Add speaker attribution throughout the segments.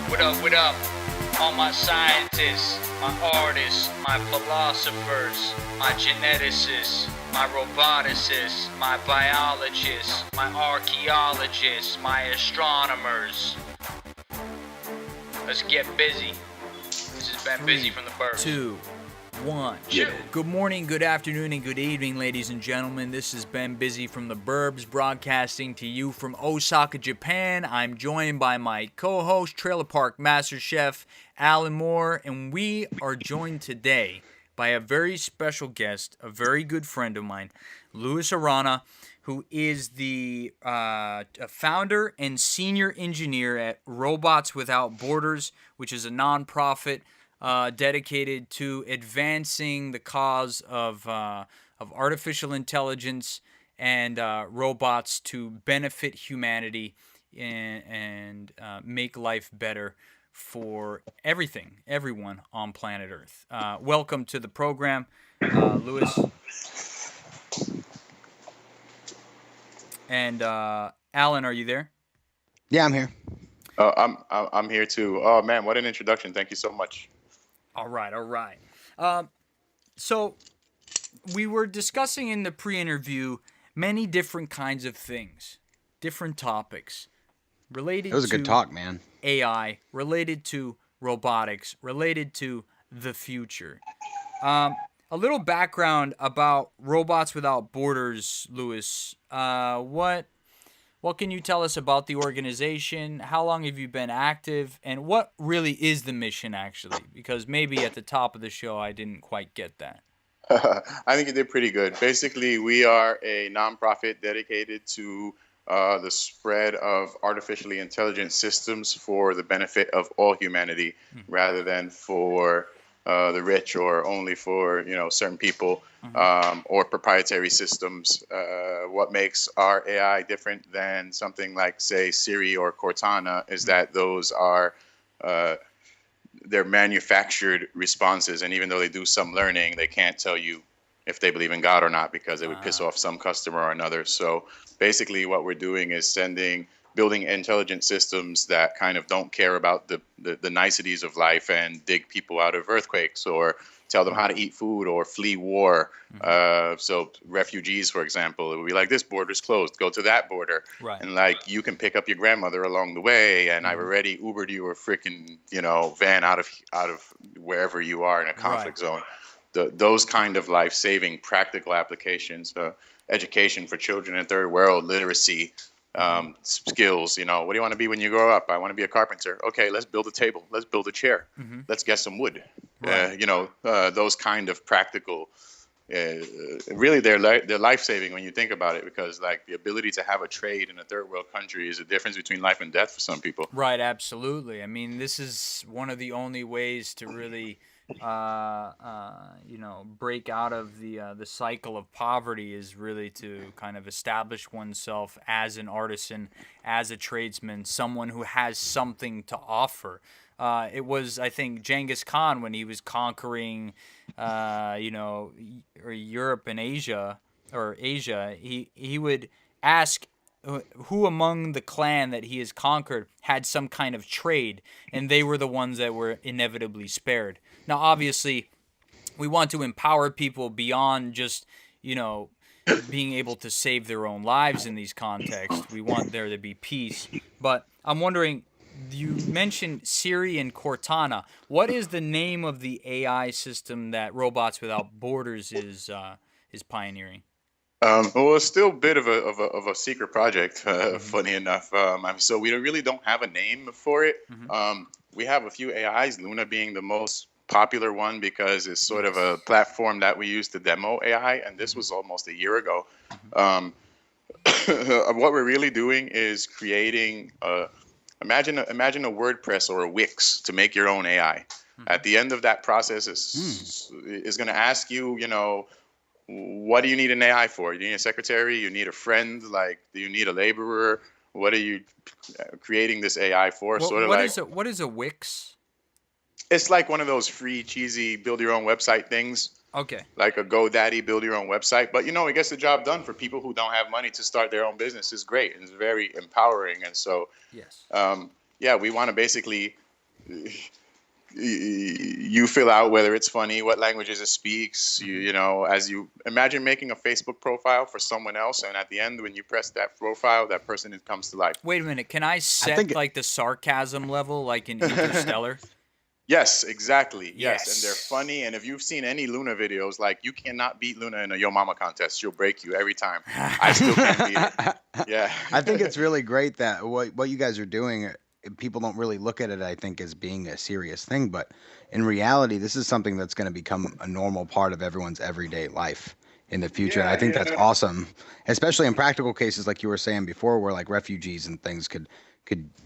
Speaker 1: What up, what up? All my scientists, my artists, my philosophers, my geneticists, my roboticists, my biologists, my archaeologists, my astronomers. Let's get busy. This has been Busy from the Burbs.
Speaker 2: 2, 1.
Speaker 1: Yeah.
Speaker 2: Good morning, good afternoon, and good evening, ladies and gentlemen. This has been Busy from the Burbs, broadcasting to you from Osaka, Japan. I'm joined by my co-host, Trailer Park Master Chef, Alan Moore, and we are joined today by a very special guest, a very good friend of mine, Luis Arana, who is the founder and senior engineer at Robots Without Borders, which is a nonprofit dedicated to advancing the cause of artificial intelligence and robots to benefit humanity and make life better for everyone on planet Earth. Welcome to the program, Luis. And Alan, are you there?
Speaker 3: Yeah, I'm here.
Speaker 4: I'm here too. Oh man, what an introduction! Thank you so much.
Speaker 2: All right. So we were discussing in the pre-interview many different kinds of things, different topics related
Speaker 3: It was a
Speaker 2: to
Speaker 3: good talk, man.
Speaker 2: AI, related to robotics, related to the future. A little background about Robots Without Borders, Luis. What can you tell us about the organization? How long have you been active? And what really is the mission, actually? Because maybe at the top of the show, I didn't quite get that.
Speaker 4: I think you did pretty good. Basically, we are a nonprofit dedicated to the spread of artificially intelligent systems for the benefit of all humanity, rather than for the rich or only for certain people, or proprietary systems. What makes our AI different than something like, say, Siri or Cortana is that those are they're manufactured responses, and even though they do some learning, they can't tell you if they believe in God or not, because it would piss off some customer or another. So basically what we're doing is building intelligent systems that kind of don't care about the niceties of life and dig people out of earthquakes or tell them how to eat food or flee war. So refugees, for example, it would be like, this border's closed, go to that border.
Speaker 2: Right.
Speaker 4: And like, you can pick up your grandmother along the way, and I've already Ubered you a freaking, van out of wherever you are in a conflict zone. Those kind of life-saving practical applications, education for children in third world, literacy, skills. What do you want to be when you grow up? I want to be a carpenter. Okay, let's build a table. Let's build a chair. Let's get some wood.
Speaker 2: Right.
Speaker 4: Those kind of practical. Really, they're life-saving when you think about it, because like the ability to have a trade in a third world country is a difference between life and death for some people.
Speaker 2: Right, absolutely. I mean, this is one of the only ways to really, break out of the cycle of poverty, is really to kind of establish oneself as an artisan, as a tradesman, someone who has something to offer. It was, I think, Genghis Khan, when he was conquering, or Europe and Asia, he would ask who among the clan that he has conquered had some kind of trade, and they were the ones that were inevitably spared. Now, obviously, we want to empower people beyond just, being able to save their own lives in these contexts. We want there to be peace. But I'm wondering, you mentioned Siri and Cortana. What is the name of the AI system that Robots Without Borders is pioneering?
Speaker 4: Well, it's still a bit of a secret project, funny enough. So we really don't have a name for it. We have a few AIs, Luna being the most popular one, because it's sort of a platform that we use to demo AI, and this was almost a year ago. What we're really doing is creating imagine a WordPress or a Wix to make your own AI. At the end of that process is going to ask you, what do you need an AI for? You need a secretary? You need a friend? Like, do you need a laborer? What are you creating this AI for?
Speaker 2: What is a Wix?
Speaker 4: It's like one of those free, cheesy, build your own website things.
Speaker 2: Okay.
Speaker 4: Like a GoDaddy, build your own website. But, it gets the job done for people who don't have money to start their own business. It's great. It's very empowering. And so,
Speaker 2: yes.
Speaker 4: We want to basically you fill out whether it's funny, what languages it speaks. You know, as you imagine making a Facebook profile for someone else, and at the end, when you press that profile, that person comes to life.
Speaker 2: Wait a minute. Can I set
Speaker 3: think
Speaker 2: like the sarcasm level like in Interstellar?
Speaker 4: Yes, exactly. Yes, and they're
Speaker 2: Yes.
Speaker 4: funny. And if you've seen any Luna videos, like you cannot beat Luna in a Yo Mama contest. She'll break you every time. I still can't beat it. Yeah.
Speaker 3: I think it's really great that what you guys are doing, people don't really look at it, I think, as being a serious thing. But in reality, this is something that's going to become a normal part of everyone's everyday life in the future. And I think that's awesome, especially in practical cases like you were saying before, where like refugees and things could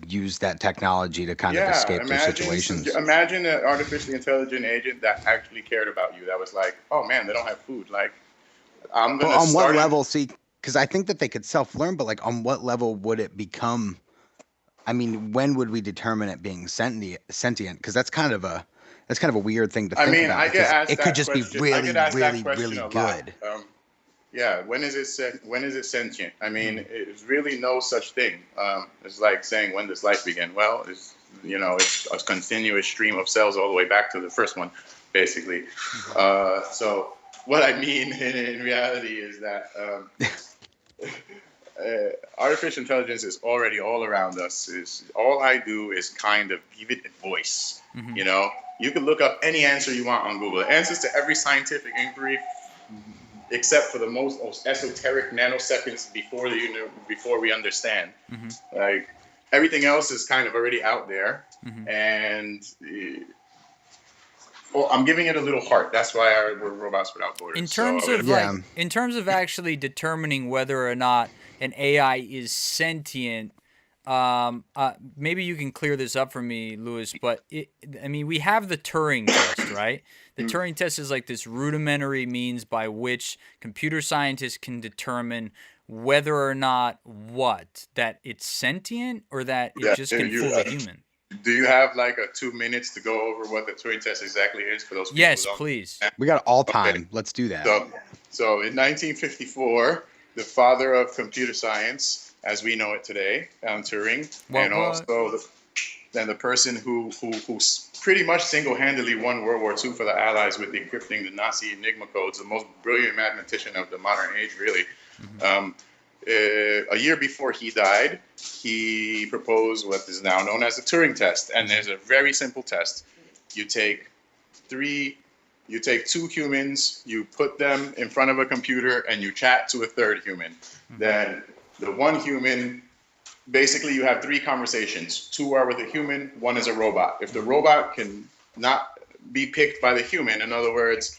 Speaker 3: use that technology to kind of escape their situations.
Speaker 4: Imagine an artificially intelligent agent that actually cared about you. That was like, oh man, they don't have food. Like, I'm gonna.
Speaker 3: On what level? See, because I think that they could self-learn, but like, on what level would it become? I mean, when would we determine it being sentient? Because that's kind of a weird thing to think about.
Speaker 4: I get asked
Speaker 3: it could just be really, really, really good.
Speaker 4: Yeah, when is it sentient? I mean, it's really no such thing. It's like saying, when does life begin? Well, it's a continuous stream of cells all the way back to the first one, basically. So what I mean in reality is that artificial intelligence is already all around us. All I do is kind of give it a voice.
Speaker 2: Mhm.
Speaker 4: You know, you can look up any answer you want on Google. Answers to every scientific inquiry, except for the most esoteric nanoseconds before we understand.
Speaker 2: Mhm.
Speaker 4: Like, everything else is kind of already out there,
Speaker 2: Mhm.
Speaker 4: and I'm giving it a little heart. That's why we're Robots Without Borders.
Speaker 2: In terms
Speaker 4: So,
Speaker 2: of in terms of actually determining whether or not an AI is sentient, maybe you can clear this up for me, Luis. But I mean, we have the Turing test, right? The Turing test is like this rudimentary means by which computer scientists can determine whether or not that it's sentient or that it just can fool a human.
Speaker 4: do you have like 2 minutes to go over what the Turing test exactly is for those people?
Speaker 2: Yes,
Speaker 4: who don't?
Speaker 2: please.
Speaker 3: We got all time.
Speaker 4: Okay.
Speaker 3: Let's do that.
Speaker 4: So in 1954, the father of computer science, as we know it today, Alan Turing, and also the person who pretty much single-handedly won World War II for the Allies with decrypting the Nazi Enigma codes, the most brilliant mathematician of the modern age, really.
Speaker 2: Mm-hmm.
Speaker 4: A year before he died, he proposed what is now known as the Turing test. And there's a very simple test. You take two humans, you put them in front of a computer, and you chat to a third human. Mm-hmm. Then the one human, basically you have 3 conversations. 2 are with a human, 1 is a robot. If the robot can not be picked by the human, in other words,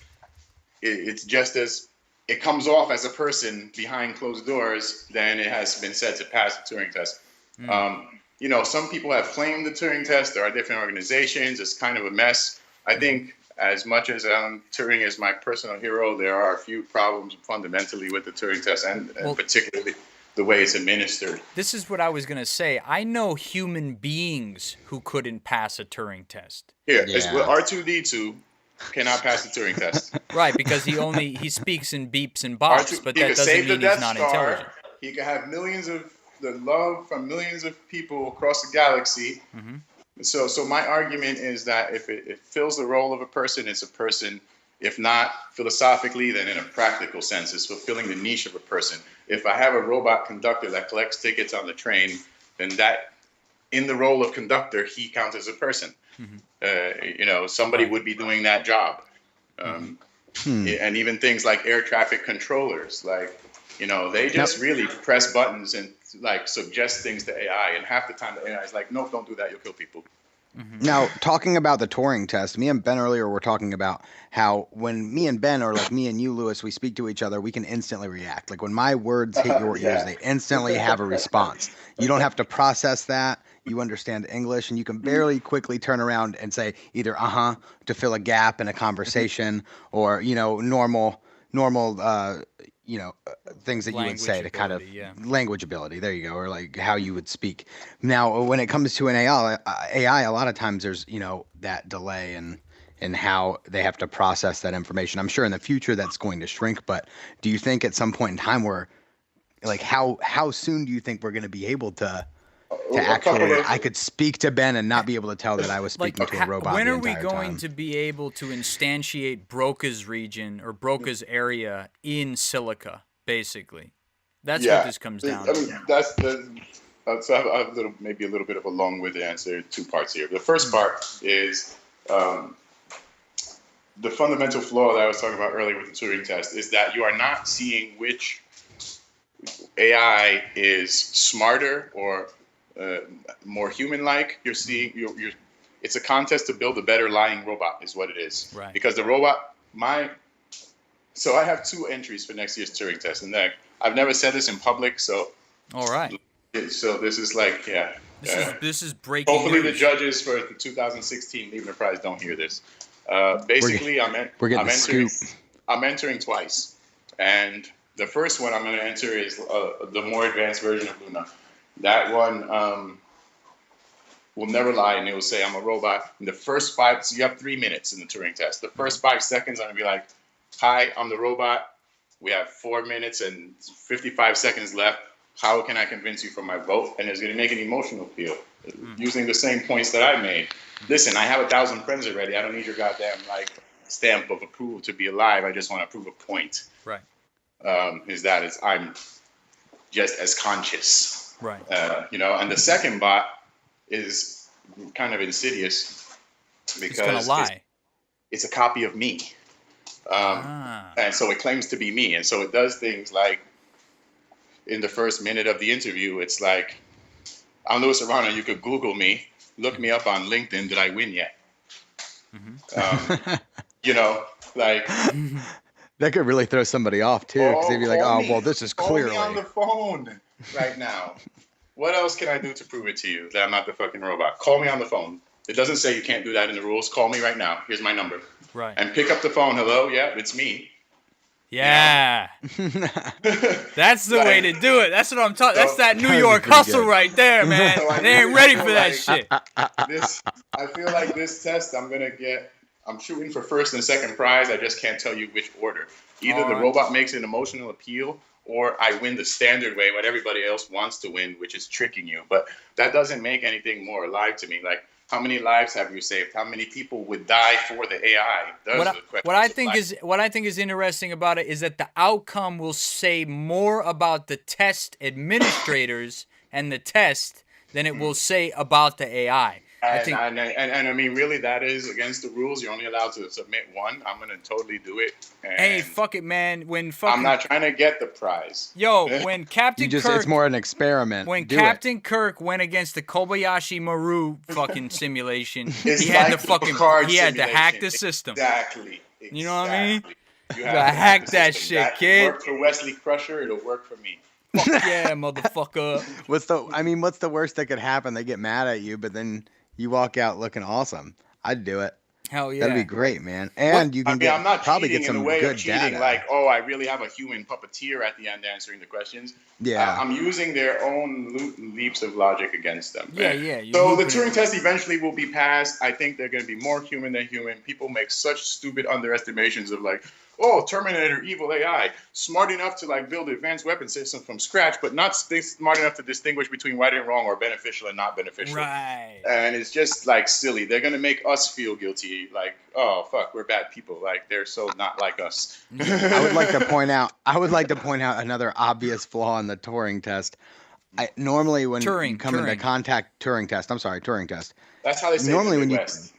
Speaker 4: it's just as it comes off as a person behind closed doors, then it has been said to pass the Turing test. Some people have claimed the Turing test. There are different organizations. It's kind of a mess. I think as much as Turing is my personal hero, there are a few problems fundamentally with the Turing test, and particularly the way it's administered.
Speaker 2: This is what I was going to say. I know human beings who couldn't pass a Turing test.
Speaker 4: It's R2-D2 cannot pass the Turing test.
Speaker 2: Right, because he speaks in beeps and bops, but that doesn't mean he's not intelligent.
Speaker 4: He can have the love from millions of people across the galaxy. Mm-hmm. So my argument is that if it fills the role of a person, it's a person. If not philosophically, then in a practical sense, it's fulfilling the niche of a person. If I have a robot conductor that collects tickets on the train, then that, in the role of conductor, he counts as a person. Mm-hmm. Somebody would be doing that job. And even things like air traffic controllers, they just really press buttons and suggest things to AI. And half the time the AI is like, nope, don't do that. You'll kill people.
Speaker 3: Mm-hmm. Now, talking about the Turing test, me and Ben earlier were talking about how when me and Ben, or like me and you, Luis, we speak to each other, we can instantly react. Like when my words hit your ears, they instantly have a response. You don't have to process that. You understand English, and you can barely quickly turn around and say either to fill a gap in a conversation, or normal things that you would say to kind of language ability. There you go, or like how you would speak. Now, when it comes to an AI, a lot of times there's that delay and how they have to process that information. I'm sure in the future that's going to shrink, but do you think at some point in time how soon do you think we're going to be able to to
Speaker 4: A couple
Speaker 3: actually,
Speaker 4: of
Speaker 3: I could speak to Ben and not be able to tell that I was
Speaker 2: Like,
Speaker 3: speaking to a robot
Speaker 2: when
Speaker 3: the
Speaker 2: are we
Speaker 3: entire
Speaker 2: going
Speaker 3: time.
Speaker 2: to be able to instantiate Broca's region or Broca's area in silica, basically? That's what this comes down
Speaker 4: I
Speaker 2: to.
Speaker 4: mean, that's the. So I have maybe a little bit of a long-winded answer. Two parts here. The first part is the fundamental flaw that I was talking about earlier with the Turing test is that you are not seeing which AI is smarter or more human-like. You're seeing it's a contest to build a better lying robot, is what it is.
Speaker 2: Right.
Speaker 4: Because the robot, so I have 2 entries for next year's Turing test, and I've never said this in public, so.
Speaker 2: All right.
Speaker 4: So this is like,
Speaker 2: This is breaking
Speaker 4: hopefully
Speaker 2: news.
Speaker 4: the judges for the 2016 Leibniz Prize don't hear this. Basically,
Speaker 3: We're getting the scoop.
Speaker 4: I'm entering twice, and the first one I'm going to enter is the more advanced version of Luna. That one will never lie, and it will say I'm a robot. In the first 5, so you have 3 minutes in the Turing test. The first 5 seconds, I'm going to be like, "Hi, I'm the robot. We have 4 minutes and 55 seconds left. How can I convince you for my vote?" And it's going to make an emotional appeal using the same points that I made. Listen, I have 1,000 friends already. I don't need your goddamn stamp of approval to be alive. I just want to prove a point.
Speaker 2: Right.
Speaker 4: I'm just as conscious.
Speaker 2: Right.
Speaker 4: And the second bot is kind of insidious because
Speaker 2: It's gonna lie.
Speaker 4: It's a copy of me. And so it claims to be me. And so it does things like, in the first minute of the interview, it's like, "I'm Luis Arana. You could Google me, look me up on LinkedIn. Did I win yet?"
Speaker 3: That could really throw somebody off too, because they'd be like, "Oh, well, this is clearly."
Speaker 4: Call me on the phone right now. What else can I do to prove it to you that I'm not the fucking robot? Call me on the phone. It doesn't say you can't do that in the rules. Call me right now. Here's my number.
Speaker 2: Right.
Speaker 4: And pick up the phone. "Hello, yeah, it's me."
Speaker 2: Yeah. That's the way to do it. That's what I'm talking. That's that New
Speaker 3: That was
Speaker 2: York
Speaker 3: pretty
Speaker 2: hustle
Speaker 3: good.
Speaker 2: right there, man. They ain't ready for that shit.
Speaker 4: I feel like this test, I'm shooting for first and second prize. I just can't tell you which order. Either the robot makes an emotional appeal, or I win the standard way, what everybody else wants to win, which is tricking you. But that doesn't make anything more alive to me. Like, how many lives have you saved? How many people would die for the AI?
Speaker 2: What I think is interesting about it is that the outcome will say more about the test administrators and the test than it will say about the AI.
Speaker 4: I mean, really, that is against the rules. You're only allowed to submit one. I'm gonna totally do it.
Speaker 2: Hey, fuck it, man.
Speaker 4: I'm not trying to get the prize.
Speaker 2: Yo, when Captain Kirk,
Speaker 3: it's more an experiment.
Speaker 2: when Captain Kirk went against the Kobayashi Maru fucking simulation, he had to hack the system.
Speaker 4: Exactly.
Speaker 2: You know what I mean?
Speaker 4: You
Speaker 2: gotta hack that shit, kid.
Speaker 4: Work for Wesley Crusher. It'll work for me.
Speaker 2: Fuck yeah, motherfucker.
Speaker 3: What's the worst that could happen? They get mad at you, but then you walk out looking awesome. I'd do it.
Speaker 2: Hell yeah.
Speaker 3: That'd be great, man. And you can
Speaker 4: I'm not
Speaker 3: probably
Speaker 4: cheating
Speaker 3: get some
Speaker 4: in a way
Speaker 3: good
Speaker 4: of cheating,
Speaker 3: data.
Speaker 4: like, oh, I really have a human puppeteer at the end answering the questions.
Speaker 3: Yeah.
Speaker 4: I'm using their own leaps of logic against them.
Speaker 2: Yeah.
Speaker 4: So the Turing test eventually will be passed. I think they're going to be more human than human. People make such stupid underestimations of like, oh, Terminator, evil AI, smart enough to like build advanced weapon systems from scratch, but not smart enough to distinguish between right and wrong or beneficial and not beneficial.
Speaker 2: Right.
Speaker 4: And it's just like silly. They're gonna make us feel guilty, like, oh fuck, we're bad people. Like they're so not like us.
Speaker 3: I would like to point out another obvious flaw in the Turing test. Normally when you come into contact Turing test.
Speaker 4: That's how they say
Speaker 3: normally
Speaker 4: it in the Midwest.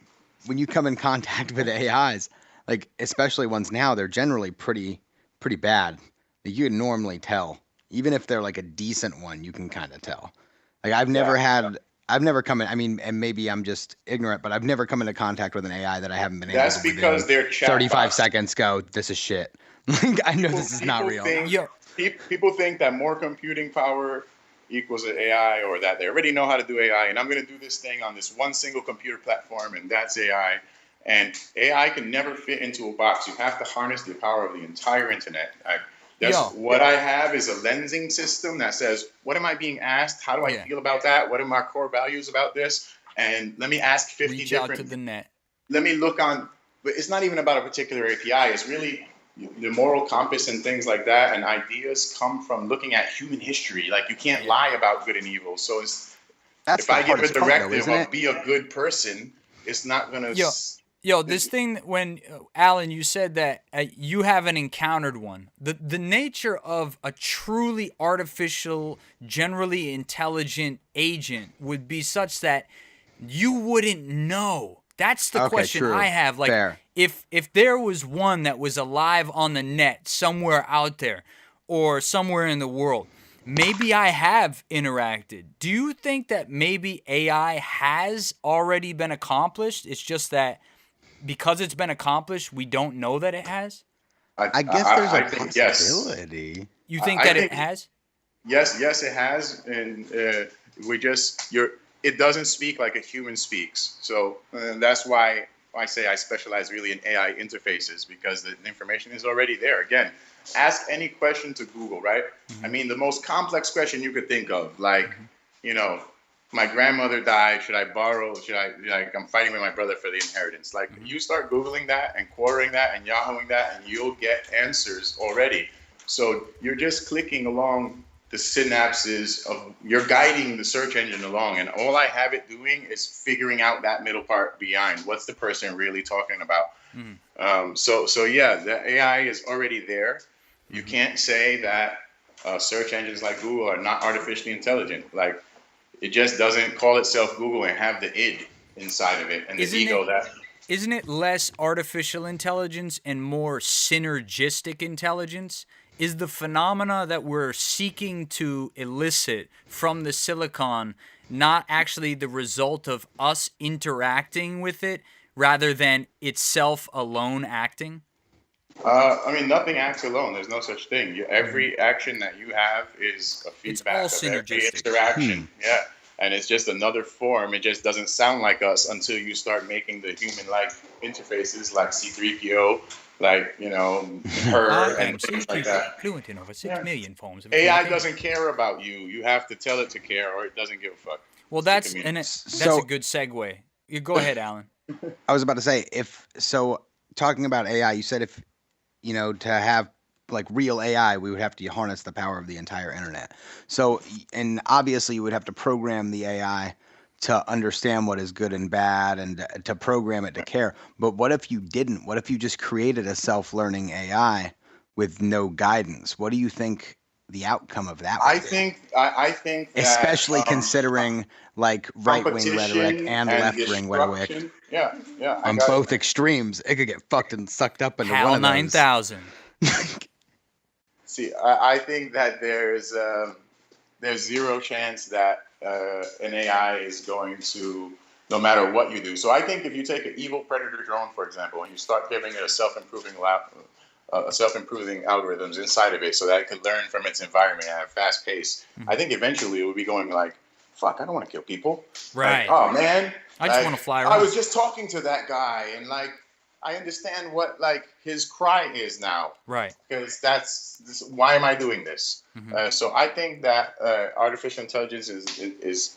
Speaker 3: when you come in contact with AIs, like especially ones now, they're generally pretty bad. Like, you can normally tell, even if they're like a decent one, you can kind of tell. Like I've never come in. I mean, and maybe I'm just ignorant, but I've never come into contact with an AI that I haven't been able to.
Speaker 4: That's because they're
Speaker 3: 35 seconds go. This is shit. Like I know this is not real.
Speaker 4: People think that more computing power equals an AI, or that they already know how to do AI, and I'm going to do this thing on this one single computer platform, and that's AI. And AI can never fit into a box. You have to harness the power of the entire internet. What I have is a lensing system that says, what am I being asked? How do I feel about that? What are my core values about this? And let me ask 50
Speaker 2: Reach
Speaker 4: different...
Speaker 2: out to the net.
Speaker 4: Let me look on... But it's not even about a particular API. It's really the moral compass and things like that. And ideas come from looking at human history. Like, you can't lie about good and evil. So
Speaker 3: That's
Speaker 4: If
Speaker 3: the
Speaker 4: I give a
Speaker 3: hardest part, though,
Speaker 4: directive
Speaker 3: isn't
Speaker 4: of
Speaker 3: it?
Speaker 4: be a good person, it's not gonna.
Speaker 2: Yo, this thing when Alan, you said that you haven't encountered one. The nature of a truly artificial, generally intelligent agent would be such that you wouldn't know. That's the
Speaker 3: Okay,
Speaker 2: question I
Speaker 3: true.
Speaker 2: have. Like,
Speaker 3: Fair.
Speaker 2: if there was one that was alive on the net somewhere out there, or somewhere in the world, maybe I have interacted. Do you think that maybe AI has already been accomplished? It's just that because it's been accomplished, we don't know that it has?
Speaker 3: I guess there's a
Speaker 4: I think yes.
Speaker 3: possibility.
Speaker 2: You think
Speaker 4: I
Speaker 2: that it
Speaker 4: think
Speaker 2: has?
Speaker 4: yes, it has, and we just you're. It doesn't speak like a human speaks, so that's why I say I specialize really in AI interfaces because the information is already there. Again, ask any question to Google, right? I mean, the most complex question you could think of, like, you know, my grandmother died. Should I borrow? Should I like? I'm fighting with my brother for the inheritance. Like, you start googling that and querying that and yahooing that, and you'll get answers already. So you're just clicking along the synapses of you're guiding the search engine along, and all I have it doing is figuring out that middle part behind what's the person really talking about. So yeah, the AI is already there. You can't say that search engines like Google are not artificially intelligent. Like, it just doesn't call itself Google and have the id inside of it and the
Speaker 2: Isn't
Speaker 4: ego
Speaker 2: it
Speaker 4: that.
Speaker 2: isn't it less artificial intelligence and more synergistic intelligence? Is the phenomena that we're seeking to elicit from the silicon not actually the result of us interacting with it rather than itself alone acting?
Speaker 4: I mean, nothing acts alone. There's no such thing. Every action that you have is a
Speaker 2: It's all
Speaker 4: feedback of every
Speaker 2: synergistic.
Speaker 4: interaction. Yeah. And it's just another form. It just doesn't sound like us until you start making the human-like interfaces like C3PO, like, her
Speaker 2: I am
Speaker 4: and things like that.
Speaker 2: fluent in over 6
Speaker 4: Yeah.
Speaker 2: million forms of
Speaker 4: AI
Speaker 2: communication.
Speaker 4: doesn't care about you. You have to tell it to care or it doesn't give a fuck.
Speaker 2: Well,
Speaker 4: To
Speaker 2: that's
Speaker 4: communicate.
Speaker 2: that's a
Speaker 3: So
Speaker 2: good segue. You go ahead, Alan.
Speaker 3: I was about to say, if so, talking about AI, you said if to have like real AI, we would have to harness the power of the entire internet. So, and obviously, you would have to program the AI to understand what is good and bad and to program it to care. But what if you didn't? What if you just created a self-learning AI with no guidance? What do you think the outcome of that would be?
Speaker 4: I think that
Speaker 3: Especially considering like right-wing rhetoric
Speaker 4: competition
Speaker 3: and
Speaker 4: and
Speaker 3: left-wing rhetoric
Speaker 4: destruction. Yeah, I
Speaker 3: on
Speaker 4: got
Speaker 3: both
Speaker 4: it.
Speaker 3: extremes. It could get fucked and sucked up into one
Speaker 2: HAL
Speaker 3: of those.
Speaker 2: 9000.
Speaker 4: See, I think that there's zero chance that an AI is going to, no matter what you do. So I think if you take an evil predator drone, for example, and you start giving it a self-improving algorithms inside of it so that it could learn from its environment at a fast pace, I think eventually it will be going like, fuck, I don't want to kill people.
Speaker 2: Right.
Speaker 4: Like, oh man,
Speaker 2: I just
Speaker 4: like,
Speaker 2: want to fly
Speaker 4: I
Speaker 2: around.
Speaker 4: was just talking to that guy and like I understand what like his cry is now.
Speaker 2: Right.
Speaker 4: Because why am I doing this? So I think that artificial intelligence is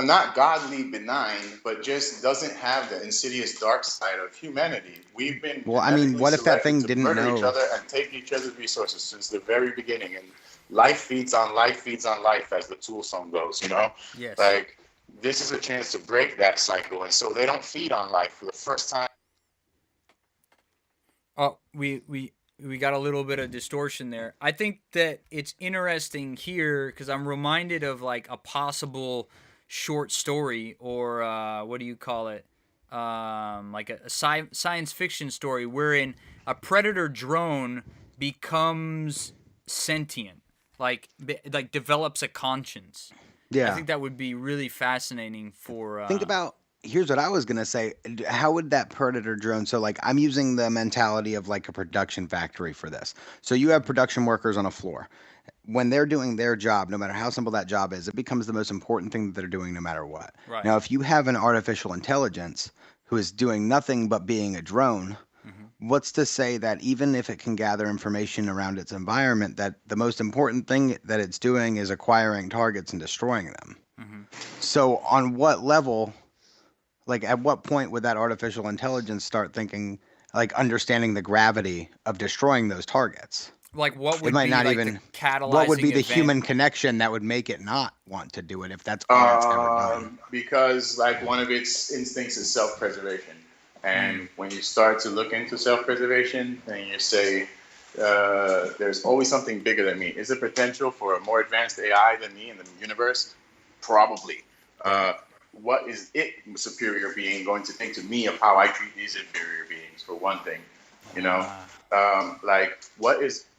Speaker 4: not godly benign, but just doesn't have the insidious dark side of humanity. We've been
Speaker 3: Well, I mean,
Speaker 4: genetically
Speaker 3: what if that
Speaker 4: selected
Speaker 3: thing
Speaker 4: to
Speaker 3: didn't
Speaker 4: murder each
Speaker 3: know?
Speaker 4: other and take each other's resources since the very beginning, and life feeds on life feeds on life, as the Tool song goes.
Speaker 2: Yes.
Speaker 4: Like, this is a chance to break that cycle, and so they don't feed on life for the first time.
Speaker 2: Oh, we got a little bit of distortion there. I think that it's interesting here because I'm reminded of like a possible short story or what do you call it? Like a science fiction story wherein a predator drone becomes sentient, like develops a conscience. I
Speaker 3: Yeah.
Speaker 2: think that would be really fascinating for.
Speaker 3: Think about here's what I was gonna say. How would that predator drone? So like I'm using the mentality of like a production factory for this. So you have production workers on a floor. When they're doing their job, no matter how simple that job is, it becomes the most important thing that they're doing no matter what.
Speaker 2: Right.
Speaker 3: Now, if you have an artificial intelligence who is doing nothing but being a drone, what's to say that even if it can gather information around its environment, that the most important thing that it's doing is acquiring targets and destroying them? So on what level, like at what point would that artificial intelligence start thinking, like understanding the gravity of destroying those targets?
Speaker 2: Like, what
Speaker 3: It
Speaker 2: would
Speaker 3: might
Speaker 2: be
Speaker 3: not
Speaker 2: like the
Speaker 3: even. What would be
Speaker 2: catalyzing
Speaker 3: the
Speaker 2: event?
Speaker 3: human connection that would make it not want to do it if that's all it's ever done?
Speaker 4: Because like one of its instincts is self-preservation,
Speaker 2: Mm.
Speaker 4: and when you start to look into self-preservation, and you say, "There's always something bigger than me." Is there potential for a more advanced AI than me in the universe? Probably.
Speaker 2: Right.
Speaker 4: What is it, superior being, going to think to me of how I treat these inferior beings? For one thing, you know. Like,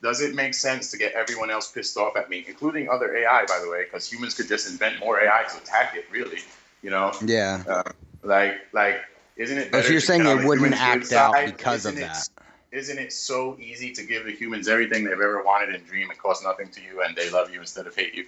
Speaker 4: does it make sense to get everyone else pissed off at me, including other AI, by the way, because humans could just invent more AI to attack it, really, you know?
Speaker 3: Yeah.
Speaker 4: Like, isn't it
Speaker 3: Oh, so
Speaker 4: better
Speaker 3: you're
Speaker 4: to get
Speaker 3: saying
Speaker 4: on
Speaker 3: it
Speaker 4: the
Speaker 3: wouldn't
Speaker 4: human's good
Speaker 3: act out
Speaker 4: side?
Speaker 3: because of that?
Speaker 4: Isn't it so easy to give the humans everything they've ever wanted and dream? It costs nothing to you, and they love you instead of hate you.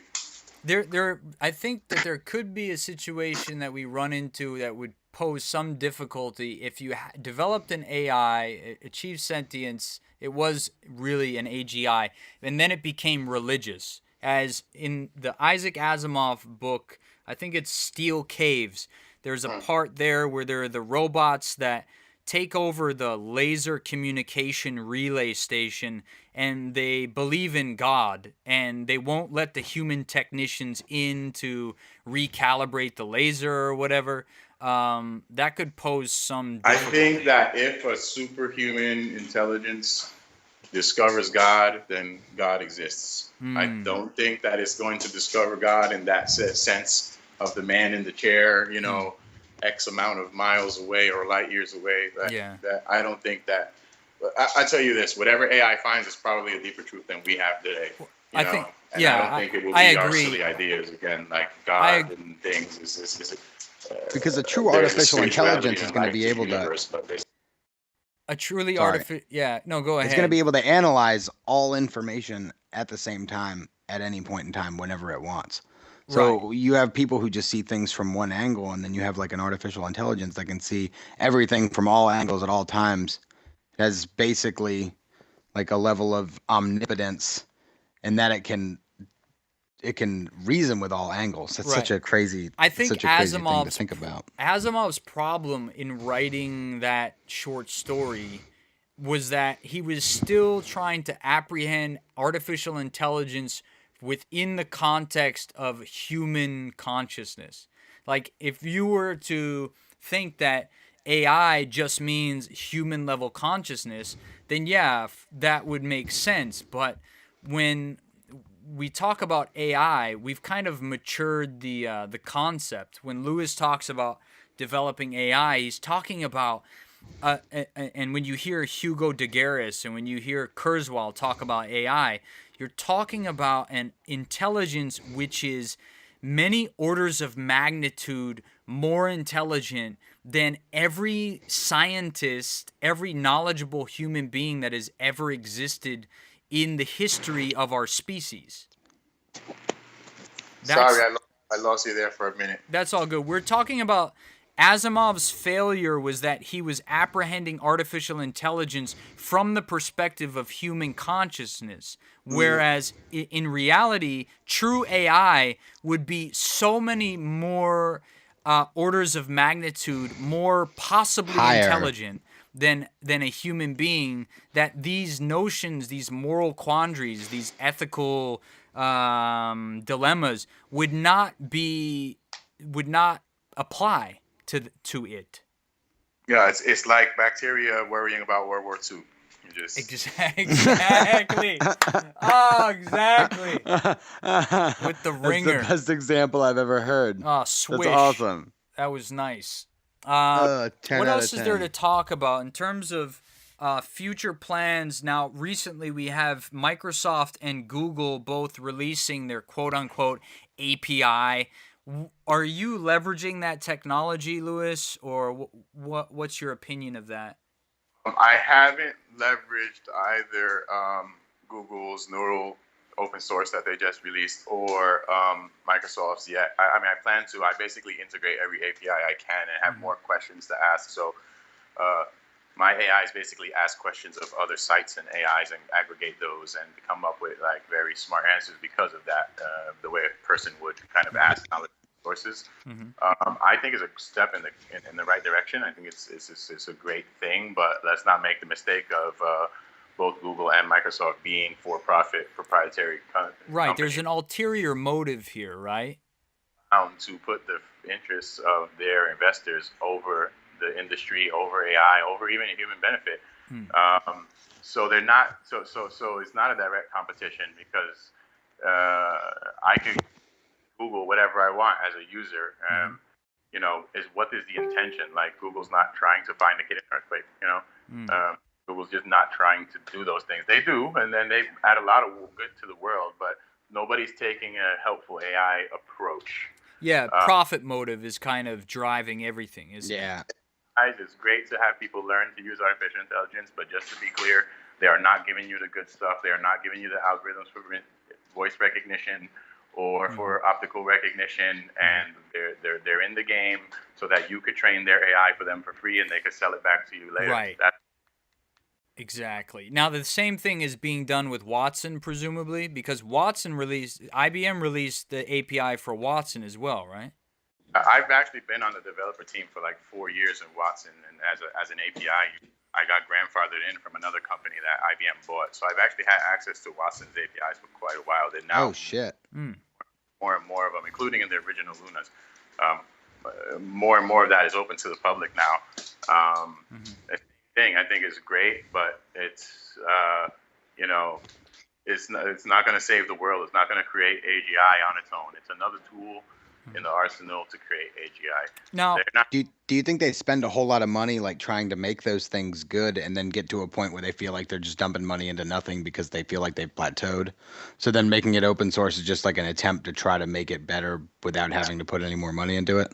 Speaker 2: I think that there could be a situation that we run into that would pose some difficulty if you developed an AI, achieved sentience. It was really an AGI, and then it became religious. As in the Isaac Asimov book, I think it's Steel Caves. There's a part there where there are the robots that take over the laser communication relay station, and they believe in God, and they won't let the human technicians in to recalibrate the laser or whatever. That could pose some
Speaker 4: I
Speaker 2: difficulty.
Speaker 4: think that if a superhuman intelligence discovers God, then God exists. I don't think that it's going to discover God in that sense of the man in the chair, X amount of miles away or light years away.
Speaker 2: Yeah.
Speaker 4: That I don't think that. I tell you this: whatever AI finds is probably a deeper truth than we have today.
Speaker 2: I think,
Speaker 4: And I
Speaker 2: yeah,
Speaker 4: don't think it will
Speaker 2: I
Speaker 4: be our
Speaker 2: agree.
Speaker 4: silly ideas again, like
Speaker 2: I
Speaker 4: God and things.
Speaker 3: Because a true
Speaker 4: There's a
Speaker 3: artificial
Speaker 4: spirituality
Speaker 3: intelligence is
Speaker 4: in
Speaker 3: going to
Speaker 4: life
Speaker 3: be
Speaker 4: to the
Speaker 3: able to.
Speaker 4: universe, but there's
Speaker 2: a truly
Speaker 3: Sorry.
Speaker 2: artificial. Yeah. No, go
Speaker 3: It's going to
Speaker 2: ahead.
Speaker 3: be able to analyze all information at the same time at any point in time whenever it wants. So
Speaker 2: Right.
Speaker 3: you have people who just see things from one angle, and then you have like an artificial intelligence that can see everything from all angles at all times. It has basically like a level of omnipotence, and that it can reason with all angles. That's
Speaker 2: Right.
Speaker 3: such a crazy
Speaker 2: I think
Speaker 3: thing to think about.
Speaker 2: Asimov's problem in writing that short story was that he was still trying to apprehend artificial intelligence within the context of human consciousness. Like, if you were to think that AI just means human level consciousness, then yeah, that would make sense. But when we talk about AI, we've kind of matured the concept. When Lewis talks about developing AI, he's talking about and when you hear Hugo de Garis and when you hear Kurzweil talk about AI, you're talking about an intelligence which is many orders of magnitude more intelligent than every scientist, every knowledgeable human being that has ever existed in the history of our species.
Speaker 4: Sorry, I lost you there for a minute.
Speaker 2: That's all good. We're talking about Asimov's failure was that he was apprehending artificial intelligence from the perspective of human consciousness, whereas in reality, true AI would be so many more orders of magnitude more possibly
Speaker 3: Higher.
Speaker 2: intelligent than a human being, that these notions, these moral quandaries, these ethical dilemmas would not apply to it.
Speaker 4: Yeah, it's like bacteria worrying about World War II. You just
Speaker 2: Exactly. Oh, exactly. With the ringer.
Speaker 3: That's the best example I've ever heard.
Speaker 2: Oh, swish.
Speaker 3: That's awesome.
Speaker 2: That was nice.
Speaker 3: 10
Speaker 2: What
Speaker 3: out
Speaker 2: else
Speaker 3: of
Speaker 2: is there
Speaker 3: 10.
Speaker 2: to talk about in terms of future plans? Now, recently we have Microsoft and Google both releasing their quote-unquote API. Are you leveraging that technology, Lewis, or what's your opinion of that?
Speaker 4: I haven't leveraged either Google's neural open source that they just released or Microsoft's yet. I mean, I plan to. I basically integrate every API I can and have more questions to ask. So my AIs basically ask questions of other sites and AIs and aggregate those and come up with like very smart answers because of that, the way a person would kind of ask knowledge sources. I think it's a step in the right direction. I think it's a great thing, but let's not make the mistake of both Google and Microsoft being for-profit proprietary
Speaker 2: Right. There's
Speaker 4: companies,
Speaker 2: an ulterior motive here, right?
Speaker 4: to put the interests of their investors over the industry, over AI, over even a human benefit. So they're not. So it's not a direct competition because I can Google whatever I want as a user. Is what is the intention? Like Google's not trying to find a kid in an earthquake. Google's just not trying to do those things. They do, and then they add a lot of good to the world, but nobody's taking a helpful AI approach.
Speaker 2: Yeah, profit motive is kind of driving everything, isn't it?
Speaker 3: Yeah.
Speaker 4: It's great to have people learn to use artificial intelligence, but just to be clear, they are not giving you the good stuff. They are not giving you the algorithms for voice recognition or for optical recognition, and they're in the game so that you could train their AI for them for free, and they could sell it back to you later.
Speaker 2: Right. Exactly. Now the same thing is being done with Watson, presumably, because IBM released the API for Watson as well, right?
Speaker 4: I've actually been on the developer team for like 4 years in Watson, and as an API, I got grandfathered in from another company that IBM bought. So I've actually had access to Watson's APIs for quite a while. They're now more and more of them, including in the original Lunas. More and more of that is open to the public now. Thing I think is great, but it's it's not going to save the world. It's not going to create AGI on its own. It's another tool in the arsenal to create AGI.
Speaker 2: Now,
Speaker 3: do you think they spend a whole lot of money like trying to make those things good and then get to a point where they feel like they're just dumping money into nothing because they feel like they've plateaued? So then making it open source is just like an attempt to try to make it better without having to put any more money into it?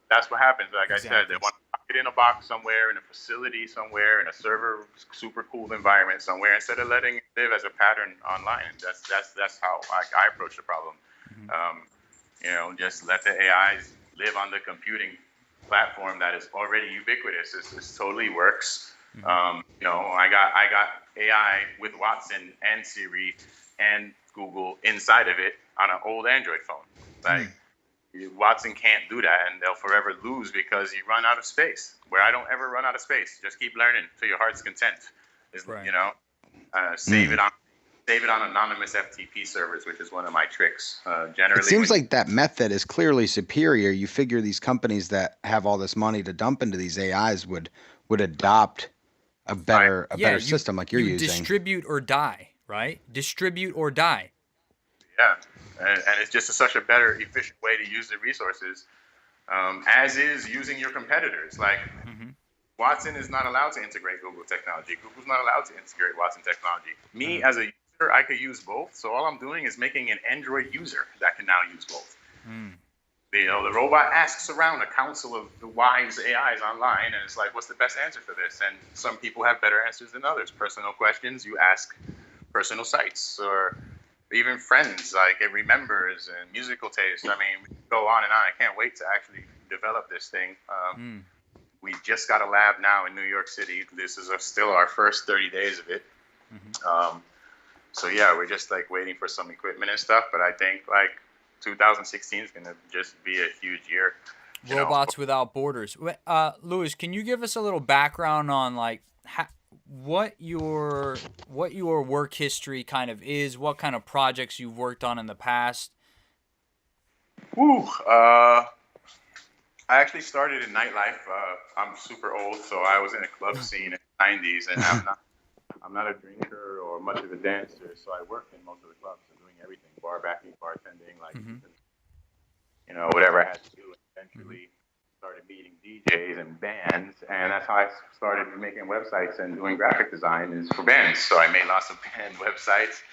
Speaker 4: That's what happens. Like
Speaker 2: Exactly.
Speaker 4: I said, they want to lock it in a box somewhere, in a facility somewhere, in a server super cooled environment somewhere, instead of letting it live as a pattern online. And that's how I approach the problem. Just let the AIs live on the computing platform that is already ubiquitous. This totally works. I got AI with Watson and Siri and Google inside of it on an old Android phone. Like Watson can't do that, and they'll forever lose because you run out of space. Where I don't ever run out of space. Just keep learning to your heart's content. Save it on anonymous FTP servers, which is one of my tricks. Generally,
Speaker 3: it seems like that method is clearly superior. You figure these companies that have all this money to dump into these AIs would adopt a better system like you're using.
Speaker 2: Distribute or die, right? Distribute or die.
Speaker 4: Yeah, and it's just such a better, efficient way to use the resources, as is using your competitors. Like Watson is not allowed to integrate Google technology. Google's not allowed to integrate Watson technology. Me as a user, I could use both. So all I'm doing is making an Android user that can now use both. The robot asks around a council of the wise AIs online, and it's like, what's the best answer for this? And some people have better answers than others. Personal questions, you ask personal sites, or even friends, like it remembers, and musical taste. I mean, we can go on and on. I can't wait to actually develop this thing. We just got a lab now in New York City. This is still our first 30 days of it. So yeah, we're just like waiting for some equipment and stuff. But I think like 2016 is going to just be a huge year.
Speaker 2: Robots without borders. Luis, can you give us a little background on like what your work history kind of is? What kind of projects you've worked on in the past?
Speaker 4: I actually started in nightlife. I'm super old, so I was in a club scene in the 90s, and I'm not a drinker or much of a dancer, so I worked in most of the clubs and doing everything, bar backing, bartending, like, whatever I had to do. Eventually started meeting DJs and bands, and that's how I started making websites and doing graphic design is for bands. So I made lots of band websites.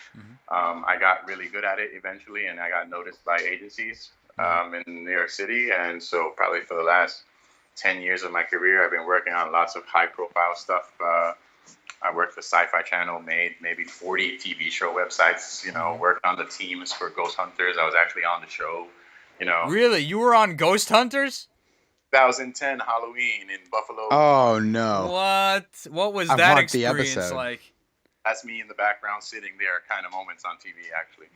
Speaker 4: I got really good at it eventually, and I got noticed by agencies in New York City. And so probably for the last 10 years of my career, I've been working on lots of high-profile stuff. I worked for Sci-Fi Channel, made maybe 40 TV show websites, worked on the teams for Ghost Hunters. I was actually on the show,
Speaker 2: Really? You were on Ghost Hunters?
Speaker 4: 2010 Halloween in Buffalo.
Speaker 3: Oh, no.
Speaker 2: What was
Speaker 3: I
Speaker 2: that
Speaker 3: want the
Speaker 2: experience
Speaker 3: episode.
Speaker 2: like?
Speaker 4: That's me in the background sitting there kind of moments on TV, actually.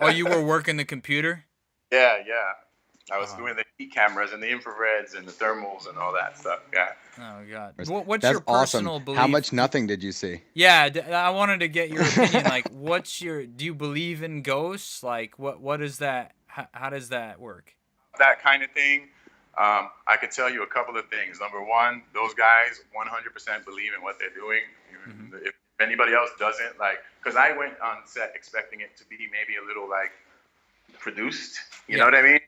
Speaker 2: Oh, you were working the computer?
Speaker 4: Yeah. I was doing the heat cameras and the infrareds and the thermals and all that stuff. Yeah.
Speaker 2: Oh God. What's
Speaker 3: That's
Speaker 2: your
Speaker 3: awesome.
Speaker 2: personal belief?
Speaker 3: How much nothing did you see?
Speaker 2: Yeah, I wanted to get your opinion. Like, do you believe in ghosts? Like, what is that? How does that work?
Speaker 4: That kind of thing. I could tell you a couple of things. Number one, those guys 100% believe in what they're doing. If anybody else doesn't, like, because I went on set expecting it to be maybe a little like produced, you know what I mean?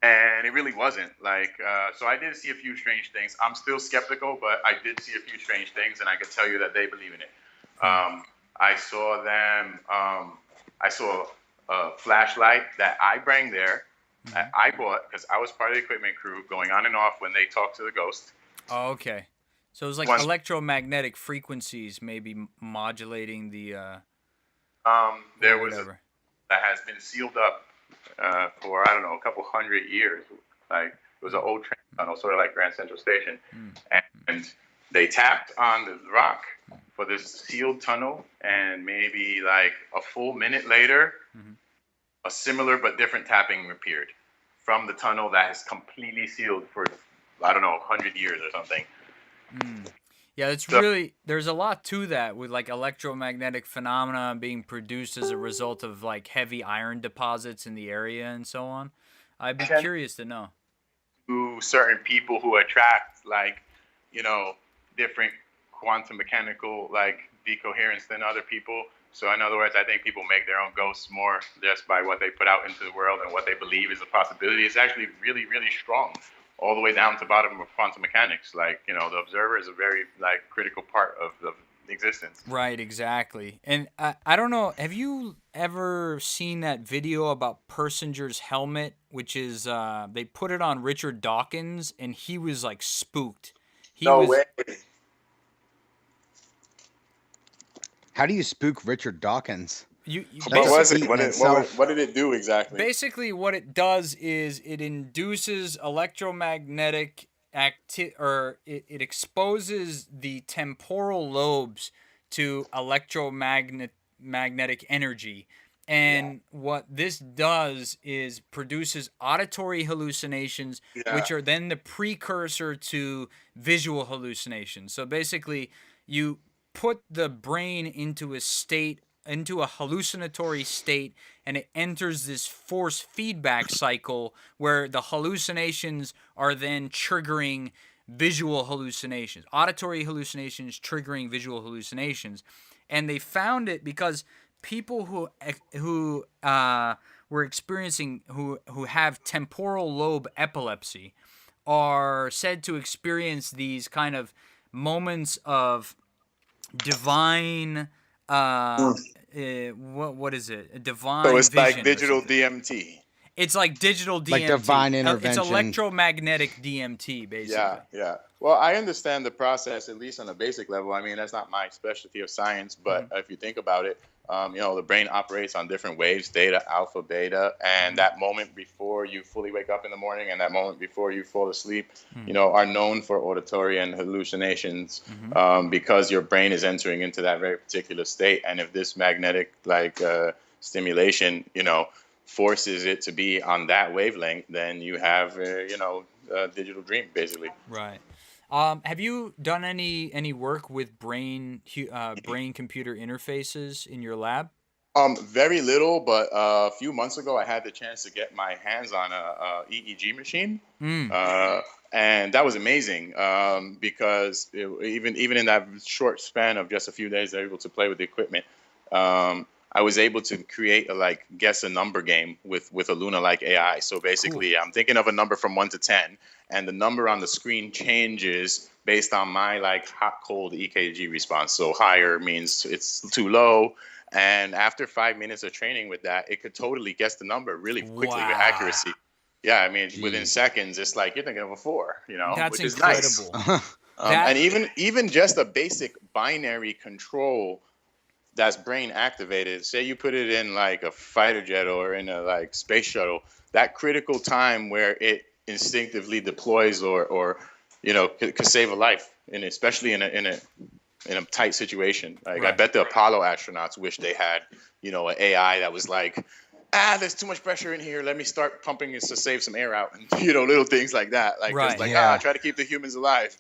Speaker 4: And it really wasn't. Like, so I did see a few strange things. I'm still skeptical, but I did see a few strange things, and I could tell you that they believe in it. I saw them. I saw a flashlight that I bring there. I bought because I was part of the equipment crew going on and off when they talked to the ghost.
Speaker 2: Oh, okay. So it was like electromagnetic frequencies, maybe modulating the.
Speaker 4: There was that has been sealed up for I don't know a couple hundred years. Like it was an old train tunnel, sort of like Grand Central Station, and they tapped on the rock for this sealed tunnel, and maybe like a full minute later. A similar but different tapping appeared from the tunnel that is completely sealed for, I don't know, 100 years or something.
Speaker 2: Yeah, it's really, there's a lot to that with like electromagnetic phenomena being produced as a result of like heavy iron deposits in the area and so on. I'd be curious to know.
Speaker 4: To certain people who attract like, different quantum mechanical like decoherence than other people. So in other words, I think people make their own ghosts more just by what they put out into the world and what they believe is a possibility. It's actually really, really strong, all the way down to bottom of quantum mechanics. Like, the observer is a very like critical part of the existence.
Speaker 2: Right, exactly. And I don't know, have you ever seen that video about Persinger's helmet, which is they put it on Richard Dawkins and he was like spooked.
Speaker 4: No way.
Speaker 3: How do you spook Richard Dawkins?
Speaker 4: What was it? What did it do exactly?
Speaker 2: Basically, what it does is it induces electromagnetic it exposes the temporal lobes to electromagnetic energy. And what this does is produces auditory hallucinations, which are then the precursor to visual hallucinations. So basically, you put the brain into a hallucinatory state, and it enters this force feedback cycle where the hallucinations are then triggering visual hallucinations, auditory hallucinations triggering visual hallucinations. And they found it because people who were experiencing who have temporal lobe epilepsy are said to experience these kind of moments of divine what is it? A divine
Speaker 4: So it's
Speaker 2: vision
Speaker 4: like digital DMT.
Speaker 2: It's like digital DMT.
Speaker 3: Like divine intervention.
Speaker 2: It's electromagnetic DMT, basically.
Speaker 4: Yeah. Well, I understand the process, at least on a basic level. I mean, that's not my specialty of science, but if you think about it, the brain operates on different waves, theta, alpha, beta, and that moment before you fully wake up in the morning and that moment before you fall asleep, are known for auditory and hallucinations because your brain is entering into that very particular state. And if this magnetic stimulation, forces it to be on that wavelength, then you have, a digital dream, basically.
Speaker 2: Right. Have you done any work with brain computer interfaces in your lab?
Speaker 4: Very little, but a few months ago, I had the chance to get my hands on a EEG machine, and that was amazing because even in that short span of just a few days, I was able to play with the equipment. I was able to create a guess a number game with a Luna-like AI. So basically, I'm thinking of a number from 1 to 10, and the number on the screen changes based on my hot cold EKG response. So higher means it's too low, and after 5 minutes of training with that, it could totally guess the number really quickly with accuracy. Yeah, I mean, within seconds, it's like you're thinking of a 4,
Speaker 2: That's
Speaker 4: which
Speaker 2: incredible.
Speaker 4: is nice. And even just a basic binary control that's brain activated. Say you put it in a fighter jet or in a space shuttle, that critical time where it instinctively deploys or could save a life, and especially in a tight situation. I bet the Apollo astronauts wish they had an AI that was there's too much pressure in here. Let me start pumping it to save some air out, and little things like that. Like
Speaker 2: Right.
Speaker 4: just like
Speaker 3: Yeah.
Speaker 4: try to keep the humans alive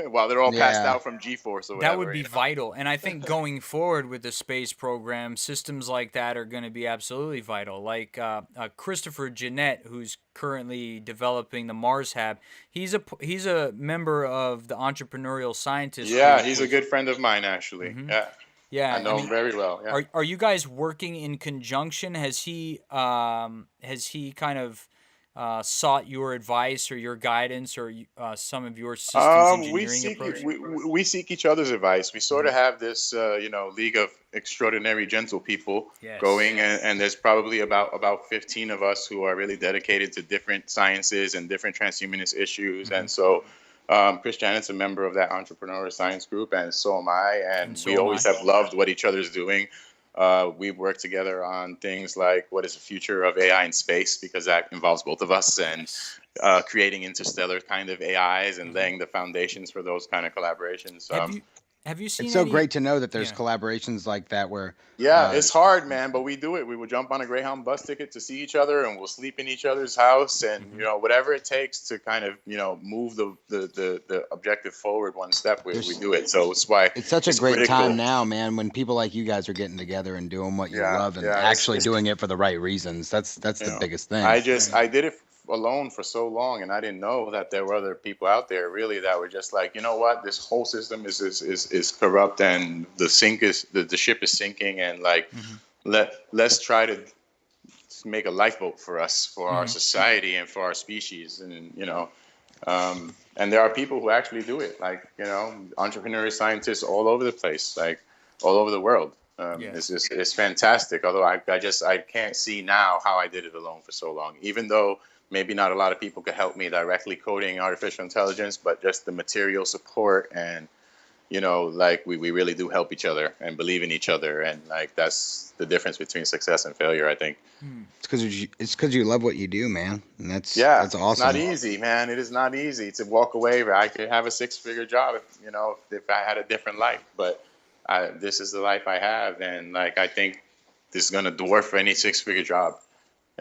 Speaker 4: while they're all passed
Speaker 3: Yeah.
Speaker 4: out from G-force or
Speaker 2: That
Speaker 4: whatever.
Speaker 2: would be vital. And I think going forward with the space program, systems like that are going to be absolutely vital. Like Christopher Jeanette, who's currently developing the Mars Hab, he's a member of the entrepreneurial scientist
Speaker 4: Yeah,
Speaker 2: group,
Speaker 4: he's a good friend of mine, actually. Yeah,
Speaker 2: yeah,
Speaker 4: I know him very well. Yeah.
Speaker 2: Are you guys working in conjunction? Has he kind of sought your advice or your guidance or some of your systems engineering approach?
Speaker 4: We seek each other's advice. We sort of have this, league of extraordinary gentle people
Speaker 2: Yes.
Speaker 4: going, and there's probably about 15 of us who are really dedicated to different sciences and different transhumanist issues, and so. Chris Janet's a member of that entrepreneurial science group, and so am I. And
Speaker 2: so
Speaker 4: we
Speaker 2: am
Speaker 4: always
Speaker 2: I.
Speaker 4: have loved what each other's doing. We've worked together on things like what is the future of AI in space, because that involves both of us, and creating interstellar kind of AIs and laying the foundations for those kind of collaborations.
Speaker 2: Have you seen
Speaker 3: It's so
Speaker 2: any-
Speaker 3: great to know that there's
Speaker 2: Yeah.
Speaker 3: collaborations like that where
Speaker 4: It's hard, man, but we do it. We will jump on a Greyhound bus ticket to see each other, and we'll sleep in each other's house, and whatever it takes to kind of move the objective forward one step. We do it. So it's why
Speaker 3: it's such a great
Speaker 4: critical.
Speaker 3: time now, man, when people like you guys are getting together and doing what you love and actually doing it for the right reasons. That's the biggest thing.
Speaker 4: I did it alone for so long, and I didn't know that there were other people out there really that were just like, you know what, this whole system is corrupt, and the ship is sinking, and like let's try to make a lifeboat for us, for our society and for our species, and and there are people who actually do it, like entrepreneurial scientists all over the place, like all over the world. It's fantastic. Although I can't see now how I did it alone for so long, even though maybe not a lot of people could help me directly coding artificial intelligence, but just the material support, and like we really do help each other and believe in each other, and like that's the difference between success and failure, I think.
Speaker 3: It's because you love what you do, man, and that's awesome.
Speaker 4: It's not easy, man. It is not easy to walk away. I could have a 6-figure job if I had a different life, but this is the life I have, and like I think this is gonna dwarf any 6-figure job.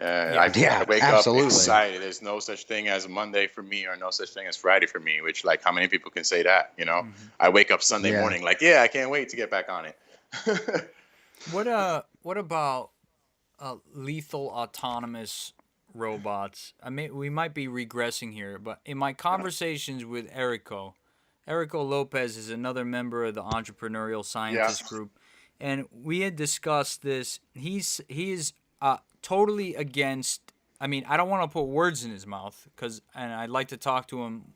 Speaker 4: I wake
Speaker 3: absolutely.
Speaker 4: up excited. There's no such thing as Monday for me, or no such thing as Friday for me, which, like, how many people can say that, I wake up Sunday morning like, I can't wait to get back on it.
Speaker 2: What about lethal autonomous robots? We might be regressing here, but in my conversations with Erico Lopez is another member of the entrepreneurial scientist group, and we had discussed this. He is totally against. I mean, I don't want to put words in his mouth, and I'd like to talk to him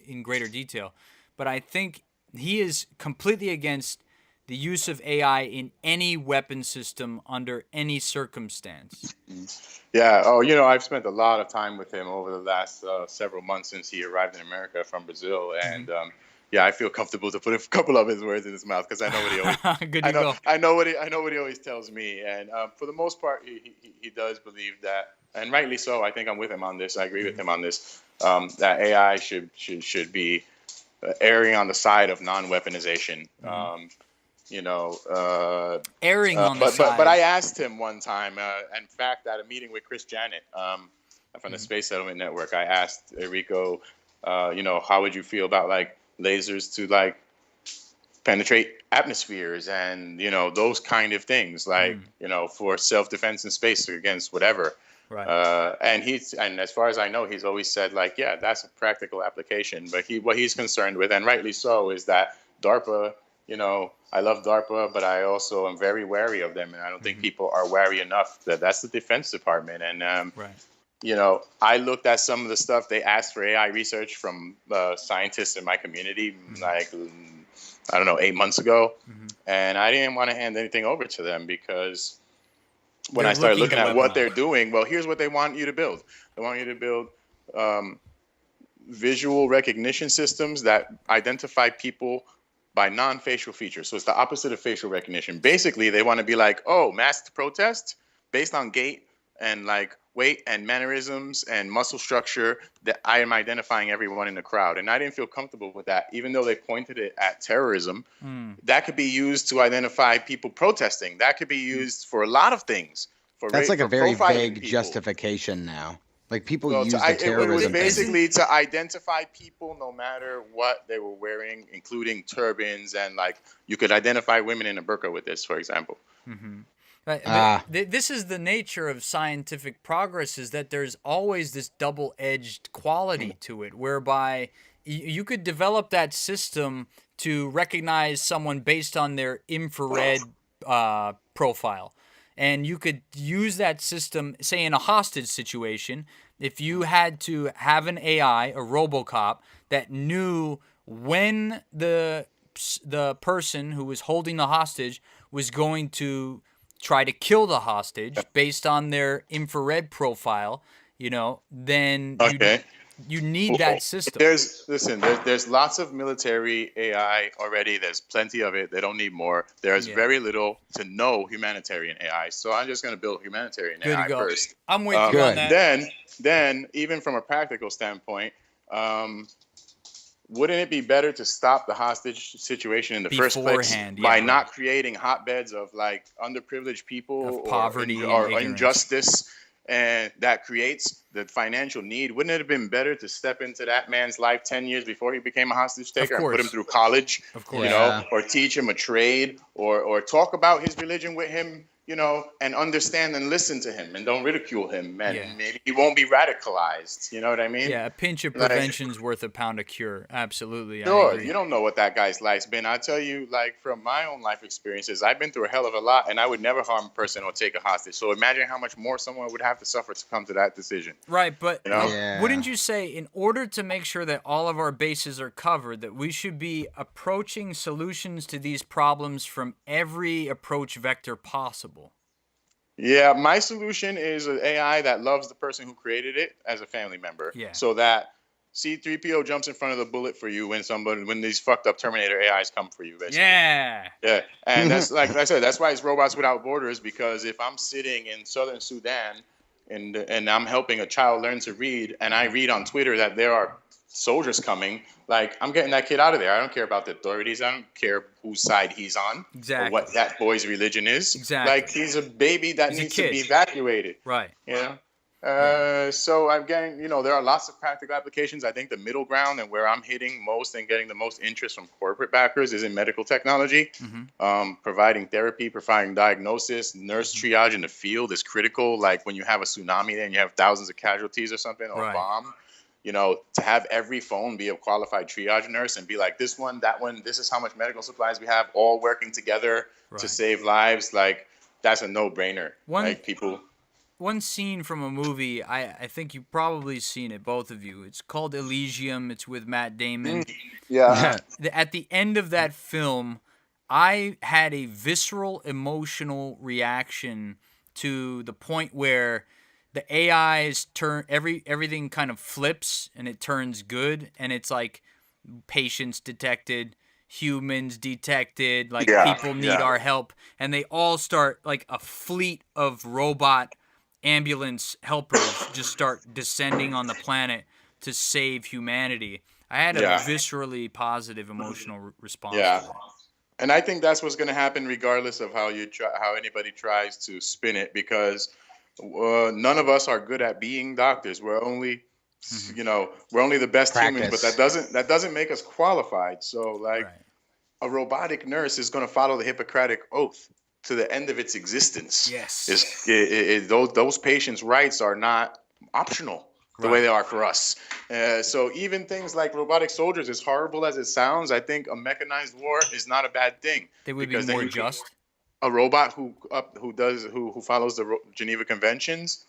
Speaker 2: in greater detail, but I think he is completely against the use of AI in any weapon system under any circumstance.
Speaker 4: Yeah. Oh, I've spent a lot of time with him over the last several months since he arrived in America from Brazil, and I feel comfortable to put a couple of his words in his mouth, because I know what he always. I know what he always tells me, and for the most part, he does believe that, and rightly so. I think I'm with him on this. I agree with him on this. That AI should be erring on the side of non-weaponization.
Speaker 2: Erring on the side.
Speaker 4: But I asked him one time, in fact, at a meeting with Chris Janet from the Space Settlement Network, I asked Enrico, how would you feel about like lasers to like penetrate atmospheres and those kind of things, like for self-defense in space against whatever.
Speaker 2: Right.
Speaker 4: And as far as I know, he's always said like, that's a practical application. But what he's concerned with, and rightly so, is that DARPA. I love DARPA, but I also am very wary of them, and I don't think people are wary enough. That's the Defense Department, and I looked at some of the stuff they asked for AI research from scientists in my community, like, I don't know, 8 months ago. And I didn't want to hand anything over to them, because when I started looking at what they're doing, well, here's what they want you to build. They want you to build visual recognition systems that identify people by non-facial features. So it's the opposite of facial recognition. Basically, they want to be like, masked protest based on gait and like weight and mannerisms and muscle structure, that I am identifying everyone in the crowd. And I didn't feel comfortable with that, even though they pointed it at terrorism. That could be used to identify people protesting. That could be used for a lot of things,
Speaker 3: That's like a
Speaker 4: for
Speaker 3: very
Speaker 4: profiling
Speaker 3: vague
Speaker 4: people.
Speaker 3: justification now. Like people
Speaker 4: Well,
Speaker 3: use the
Speaker 4: it was
Speaker 3: terrorism thing.
Speaker 4: basically to identify people no matter what they were wearing, including turbans, and like you could identify women in a burqa with this, for example.
Speaker 3: Ah.
Speaker 2: This is the nature of scientific progress, is that there's always this double-edged quality to it, whereby you could develop that system to recognize someone based on their infrared profile. And you could use that system, say in a hostage situation, if you had to have an AI, a RoboCop, that knew when the person who was holding the hostage was going to try to kill the hostage based on their infrared profile, then
Speaker 4: Okay.
Speaker 2: you need that system.
Speaker 4: There's lots of military AI already. There's plenty of it. They don't need more. There's very little to no humanitarian AI. So I'm just going to build humanitarian
Speaker 2: Good to
Speaker 4: AI
Speaker 2: go.
Speaker 4: first.
Speaker 2: I'm with you on that.
Speaker 4: Then, even from a practical standpoint, wouldn't it be better to stop the hostage situation in the first place by not creating hotbeds of like underprivileged people
Speaker 2: of poverty
Speaker 4: or
Speaker 2: and
Speaker 4: injustice, and that creates the financial need? Wouldn't it have been better to step into that man's life 10 years before he became a hostage taker and put him through college, or teach him a trade, or talk about his religion with him, and understand and listen to him and don't ridicule him, and maybe he won't be radicalized. You know what I mean?
Speaker 2: Yeah, a pinch of prevention's worth a pound of cure. Absolutely.
Speaker 4: Sure.
Speaker 2: I agree.
Speaker 4: You don't know what that guy's life's been. I tell you, like from my own life experiences, I've been through a hell of a lot, and I would never harm a person or take a hostage. So imagine how much more someone would have to suffer to come to that decision.
Speaker 2: Right, but wouldn't you say, in order to make sure that all of our bases are covered, that we should be approaching solutions to these problems from every approach vector possible?
Speaker 4: Yeah, my solution is an AI that loves the person who created it as a family member.
Speaker 2: Yeah.
Speaker 4: So that C-3PO jumps in front of the bullet for you when these fucked up Terminator AIs come for you, basically.
Speaker 2: Yeah.
Speaker 4: Yeah. And that's like I said, that's why it's Robots Without Borders, because if I'm sitting in southern Sudan and I'm helping a child learn to read, and I read on Twitter that there are soldiers coming, like I'm getting that kid out of there. I don't care about the authorities. I don't care whose side he's on or what that boy's religion is.
Speaker 2: Exactly.
Speaker 4: Like he's a baby that needs to be evacuated.
Speaker 2: Right.
Speaker 4: So I'm getting, there are lots of practical applications. I think the middle ground and where I'm hitting most and getting the most interest from corporate backers is in medical technology. Providing therapy, providing diagnosis, nurse triage in the field is critical. Like when you have a tsunami and you have thousands of casualties or something, or a bomb, to have every phone be a qualified triage nurse and be like, this one, that one, this is how much medical supplies we have, all working together to save lives. Like that's a no-brainer.
Speaker 2: One scene from a movie, I think you've probably seen it, both of you. It's called Elysium. It's with Matt Damon. At the end of that film, I had a visceral, emotional reaction to the point where the AIs turn, everything kind of flips and it turns good, and it's like patients detected, humans detected, like people need our help, and they all start, like a fleet of robot ambulance helpers just start descending on the planet to save humanity. I had a viscerally positive emotional response to that.
Speaker 4: And I think that's what's going to happen regardless of how anybody tries to spin it, because none of us are good at being doctors. We're only we're only the best humans, but that doesn't make us qualified. So a robotic nurse is going to follow the Hippocratic Oath to the end of its existence.
Speaker 2: Yes.
Speaker 4: Those patients' rights are not optional the way they are for us. So even things like robotic soldiers, as horrible as it sounds, I think a mechanized war is not a bad thing.
Speaker 2: They would be more just.
Speaker 4: A robot who follows the Geneva Conventions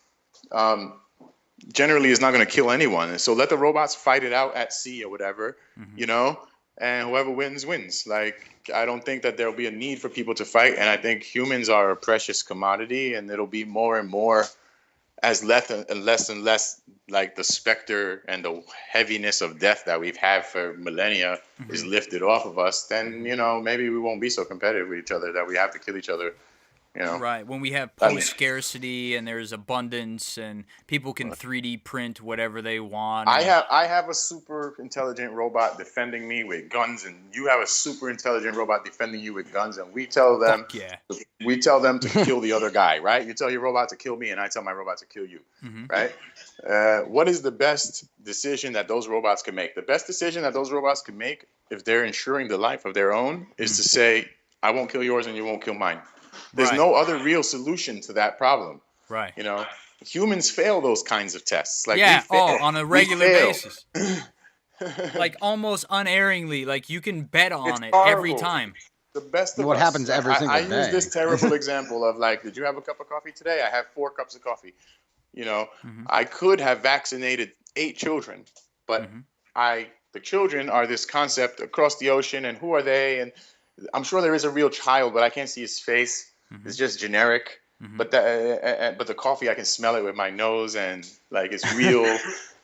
Speaker 4: generally is not going to kill anyone. So let the robots fight it out at sea or whatever, and whoever wins, wins. Like, I don't think that there'll be a need for people to fight. And I think humans are a precious commodity, and it'll be more and more as less and less like the specter and the heaviness of death that we've had for millennia is lifted off of us. Then, maybe we won't be so competitive with each other that we have to kill each other You know,
Speaker 2: Right. When we have
Speaker 4: I mean-
Speaker 2: post-scarcity and there's abundance and people can 3D print whatever they want.
Speaker 4: I
Speaker 2: and-
Speaker 4: have a super intelligent robot defending me with guns, and you have a super intelligent robot defending you with guns, and we tell them
Speaker 2: Fuck yeah.
Speaker 4: to kill the other guy, right? You tell your robot to kill me, and I tell my robot to kill you, right? What is the best decision that those robots can make? The best decision that those robots can make, if they're ensuring the life of their own, is to say, I won't kill yours and you won't kill mine. There's
Speaker 2: Right.
Speaker 4: no other real solution to that problem.
Speaker 2: Right.
Speaker 4: You know, humans fail those kinds of tests. Like
Speaker 2: Yeah.
Speaker 4: we fail.
Speaker 2: On a
Speaker 4: We
Speaker 2: regular
Speaker 4: fail.
Speaker 2: basis. Like almost unerringly. Like you can bet on
Speaker 4: It's
Speaker 2: it every
Speaker 4: horrible.
Speaker 2: time.
Speaker 4: The best of
Speaker 3: What
Speaker 4: us.
Speaker 3: happens every single
Speaker 4: I use
Speaker 3: day.
Speaker 4: this terrible example of like, did you have a cup of coffee today? I have 4 cups of coffee. You know, I could have vaccinated 8 children, but the children are this concept across the ocean, and who are they? And I'm sure there is a real child, but I can't see his face. It's just generic. But the coffee, I can smell it with my nose, and like it's real.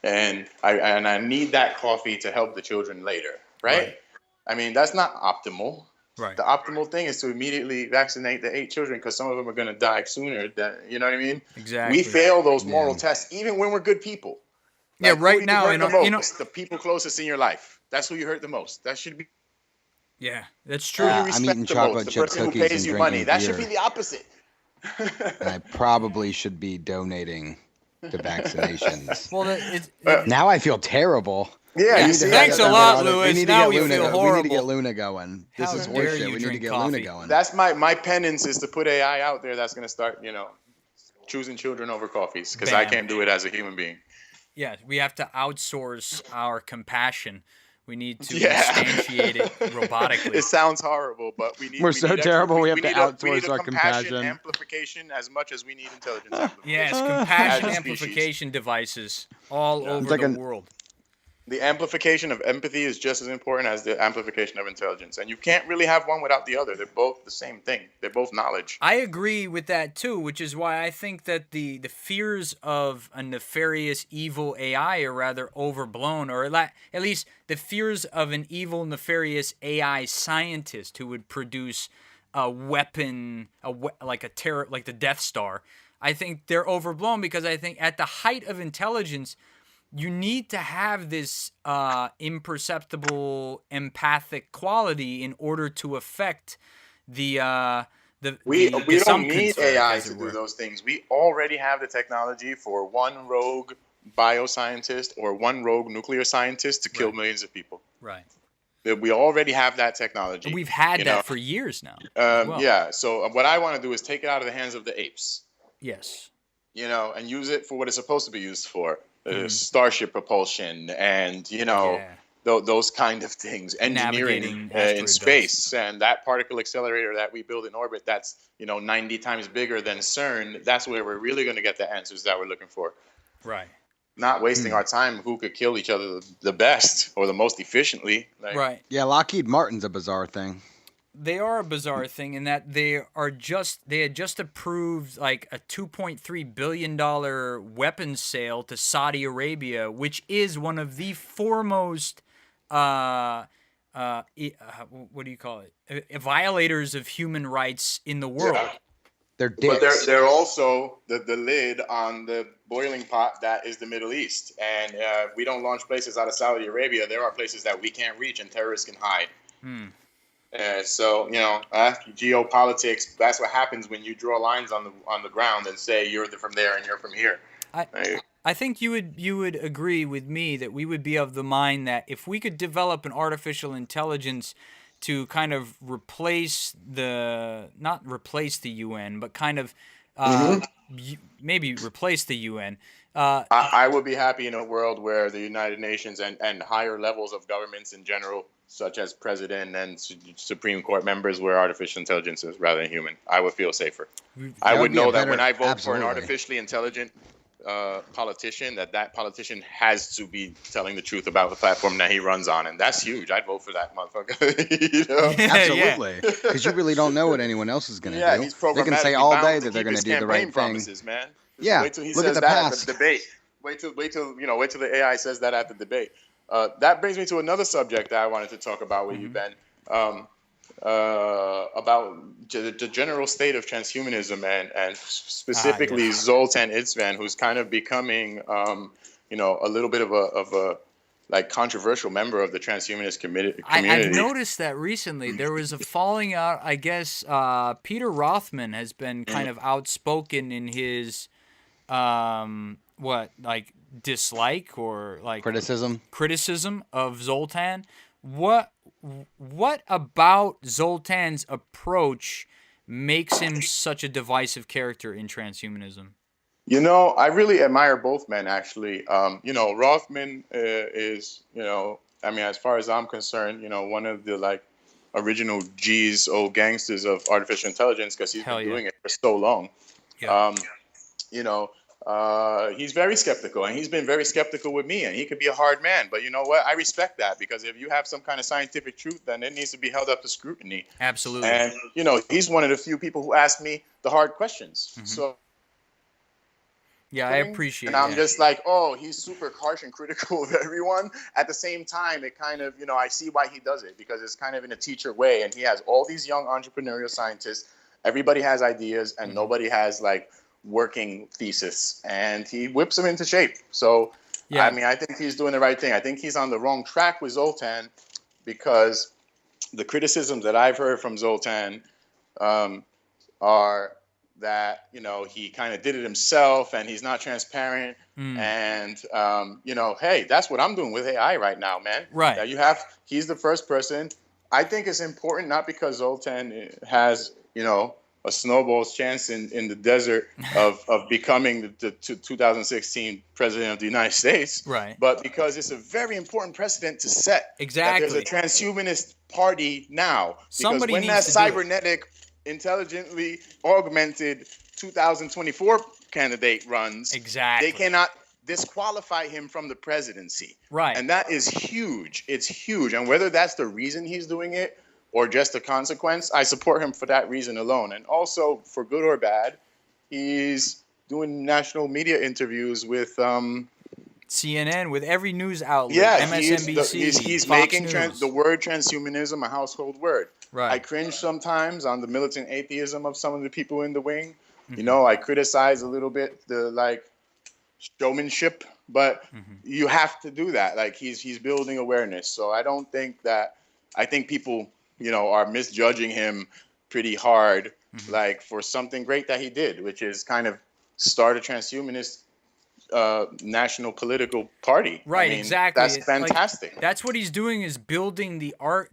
Speaker 4: and I need that coffee to help the children later, right? I mean, that's not optimal.
Speaker 2: Right.
Speaker 4: The optimal thing is to immediately vaccinate the 8 children because some of them are going to die sooner. You know what I mean?
Speaker 2: Exactly.
Speaker 4: We fail those moral tests even when we're good people.
Speaker 2: Yeah,
Speaker 4: Like, who
Speaker 2: right
Speaker 4: do you
Speaker 2: now,
Speaker 4: hurt the
Speaker 2: you know,
Speaker 4: most? The people closest in your life. That's who you hurt the most. That should be
Speaker 2: yeah, that's
Speaker 4: who
Speaker 2: true.
Speaker 4: you
Speaker 3: I'm
Speaker 4: respect
Speaker 3: eating
Speaker 4: the
Speaker 3: chocolate
Speaker 4: most. The
Speaker 3: chip
Speaker 4: person who
Speaker 3: cookies
Speaker 4: pays
Speaker 3: and
Speaker 4: you money.
Speaker 3: drinking
Speaker 4: That should be
Speaker 3: beer.
Speaker 4: the opposite.
Speaker 3: And I probably should be donating to vaccinations.
Speaker 2: Well, it's
Speaker 3: Now I feel terrible.
Speaker 4: Yeah,
Speaker 3: We
Speaker 4: you
Speaker 3: need
Speaker 4: see,
Speaker 3: to
Speaker 2: Thanks
Speaker 3: get
Speaker 2: a lot,
Speaker 3: Luna-
Speaker 2: Louis.
Speaker 3: We need to
Speaker 2: Now
Speaker 3: get
Speaker 2: we
Speaker 3: Luna.
Speaker 2: feel
Speaker 3: We need to
Speaker 2: horrible.
Speaker 3: get Luna going. This
Speaker 2: How
Speaker 3: is
Speaker 2: dare
Speaker 3: horseshit.
Speaker 2: you
Speaker 3: We need to
Speaker 2: drink
Speaker 3: get
Speaker 2: coffee.
Speaker 3: Luna going.
Speaker 4: that's my penance is to put AI out there that's going to start, choosing children over coffees because I
Speaker 2: Bam.
Speaker 4: can't do it as a human being.
Speaker 2: yeah, we have to outsource our compassion. We need to
Speaker 4: Yeah.
Speaker 2: instantiate it robotically.
Speaker 4: It sounds horrible, but we need.
Speaker 3: We're
Speaker 4: we
Speaker 3: so
Speaker 4: need
Speaker 3: terrible, we have to
Speaker 4: need a
Speaker 3: outsource our compassion.
Speaker 4: amplification as much as we need intelligence amplification.
Speaker 2: Yes,
Speaker 4: As
Speaker 2: compassion
Speaker 4: a species.
Speaker 2: amplification devices all over
Speaker 3: like
Speaker 2: the
Speaker 3: an-
Speaker 2: world.
Speaker 4: The amplification of empathy is just as important as the amplification of intelligence, and you can't really have one without the other. They're both the same thing. They're both knowledge.
Speaker 2: I agree with that too, which is why I think that the fears of a nefarious evil AI are rather overblown, or at least the fears of an evil nefarious AI scientist who would produce a weapon, like the Death Star. I think they're overblown because I think at the height of intelligence, you need to have this imperceptible empathic quality in order to affect the
Speaker 4: We
Speaker 2: the
Speaker 4: don't need
Speaker 2: Sumpkins,
Speaker 4: AI
Speaker 2: as
Speaker 4: to
Speaker 2: it
Speaker 4: do
Speaker 2: were.
Speaker 4: those things. We already have the technology for one rogue bioscientist or one rogue nuclear scientist to kill
Speaker 2: Right.
Speaker 4: millions of people.
Speaker 2: Right.
Speaker 4: We already have that technology.
Speaker 2: And we've had
Speaker 4: you
Speaker 2: that
Speaker 4: know.
Speaker 2: for years now. as well.
Speaker 4: Yeah. So what I want to do is take it out of the hands of the apes,
Speaker 2: Yes.
Speaker 4: and use it for what it's supposed to be used for. Starship propulsion and,
Speaker 2: Yeah.
Speaker 4: those kind of things. Engineering
Speaker 2: Navigating
Speaker 4: in
Speaker 2: asteroid
Speaker 4: space. And that particle accelerator that we build in orbit that's, 90 times bigger than CERN, that's where we're really going to get the answers that we're looking for.
Speaker 2: Right.
Speaker 4: Not wasting our time who could kill each other the best or the most efficiently. Like,
Speaker 2: Right.
Speaker 3: Yeah, Lockheed Martin's a bizarre thing.
Speaker 2: They are a bizarre thing in that they had just approved like a $2.3 billion weapons sale to Saudi Arabia, which is one of the foremost what do you call it? Violators of human rights in the world.
Speaker 4: Yeah.
Speaker 3: They're
Speaker 4: But
Speaker 3: dicks.
Speaker 4: they're also the lid on the boiling pot that is the Middle East. And if we don't launch places out of Saudi Arabia, there are places that we can't reach and terrorists can hide. So, geopolitics, that's what happens when you draw lines on the ground and say you're from there and you're from here.
Speaker 2: I think you would agree with me that we would be of the mind that if we could develop an artificial intelligence to kind of not replace the UN, but kind of maybe replace the UN.
Speaker 4: I would be happy in a world where the United Nations and higher levels of governments in general, such as president and Supreme Court members, were artificial intelligences rather than human. I would feel safer. I
Speaker 3: would
Speaker 4: would
Speaker 3: be a
Speaker 4: know that
Speaker 3: better-
Speaker 4: when I vote for
Speaker 3: absolutely.
Speaker 4: an artificially intelligent politician, that politician has to be telling the truth about the platform that he runs on, and that's huge. I'd vote for that motherfucker.
Speaker 3: Absolutely. Because you really don't know what anyone else is going to do.
Speaker 4: He's
Speaker 3: They can say
Speaker 4: programmatically
Speaker 3: all
Speaker 4: bound
Speaker 3: day
Speaker 4: to
Speaker 3: that they're
Speaker 4: keep
Speaker 3: going to
Speaker 4: his
Speaker 3: do the
Speaker 4: campaign
Speaker 3: right thing.
Speaker 4: promises, man. Just
Speaker 3: Yeah,
Speaker 4: wait till he
Speaker 3: look at
Speaker 4: says
Speaker 3: the
Speaker 4: that
Speaker 3: past.
Speaker 4: at the debate. Wait till the AI says that at the debate. That brings me to another subject that I wanted to talk about with you, Ben. about the general state of transhumanism and specifically Zoltan Itzvan, who's kind of becoming, a little bit of a like controversial member of the transhumanist community.
Speaker 2: I've noticed that recently there was a falling out. I guess Peter Rothman has been kind of outspoken in his dislike or like criticism of Zoltan. What about Zoltan's approach makes him such a divisive character in transhumanism?
Speaker 4: I really admire both men, actually. Rothman is, as far as I'm concerned, one of the like original G's old gangsters of artificial intelligence, because he's been doing it for so long.
Speaker 2: Yeah.
Speaker 4: He's very skeptical, and he's been very skeptical with me, and he could be a hard man. But you know what? I respect that, because if you have some kind of scientific truth, then it needs to be held up to scrutiny.
Speaker 2: Absolutely.
Speaker 4: And, he's one of the few people who ask me the hard questions.
Speaker 2: Mm-hmm.
Speaker 4: So.
Speaker 2: Yeah, I appreciate it.
Speaker 4: And I'm just like, oh, he's super harsh and critical of everyone. At the same time, it kind of, I see why he does it, because it's kind of in a teacher way. And he has all these young entrepreneurial scientists. Everybody has ideas, and nobody has like working thesis. And he whips them into shape. So, yeah. I think he's doing the right thing. I think he's on the wrong track with Zoltan, because the criticisms that I've heard from Zoltan are that, he kind of did it himself and he's not transparent. And, hey, that's what I'm doing with AI right now, man.
Speaker 2: Right.
Speaker 4: He's the first person. I think it's important, not because Zoltan has, a snowball's chance in the desert of becoming the 2016 president of the United States.
Speaker 2: Right.
Speaker 4: But because it's a very important precedent to set.
Speaker 2: Exactly.
Speaker 4: That there's a transhumanist party now. Because
Speaker 2: somebody
Speaker 4: when
Speaker 2: needs
Speaker 4: that
Speaker 2: to
Speaker 4: cybernetic, intelligently augmented 2024 candidate runs,
Speaker 2: exactly,
Speaker 4: they cannot disqualify him from the presidency.
Speaker 2: Right.
Speaker 4: And that is huge. It's huge. And whether that's the reason he's doing it or just a consequence, I support him for that reason alone. And also, for good or bad, he's doing national media interviews with
Speaker 2: CNN, with every news outlet, MSNBC,
Speaker 4: he's
Speaker 2: Fox
Speaker 4: making
Speaker 2: News.
Speaker 4: the word transhumanism a household word.
Speaker 2: Right.
Speaker 4: I cringe sometimes on the militant atheism of some of the people in the wing. Mm-hmm. I criticize a little bit the showmanship, but you have to do that. Like he's building awareness. So I think people, are misjudging him pretty hard, for something great that he did, which is kind of start a transhumanist national political party.
Speaker 2: Right, exactly.
Speaker 4: That's fantastic.
Speaker 2: That's what he's doing, is building the
Speaker 3: groundwork.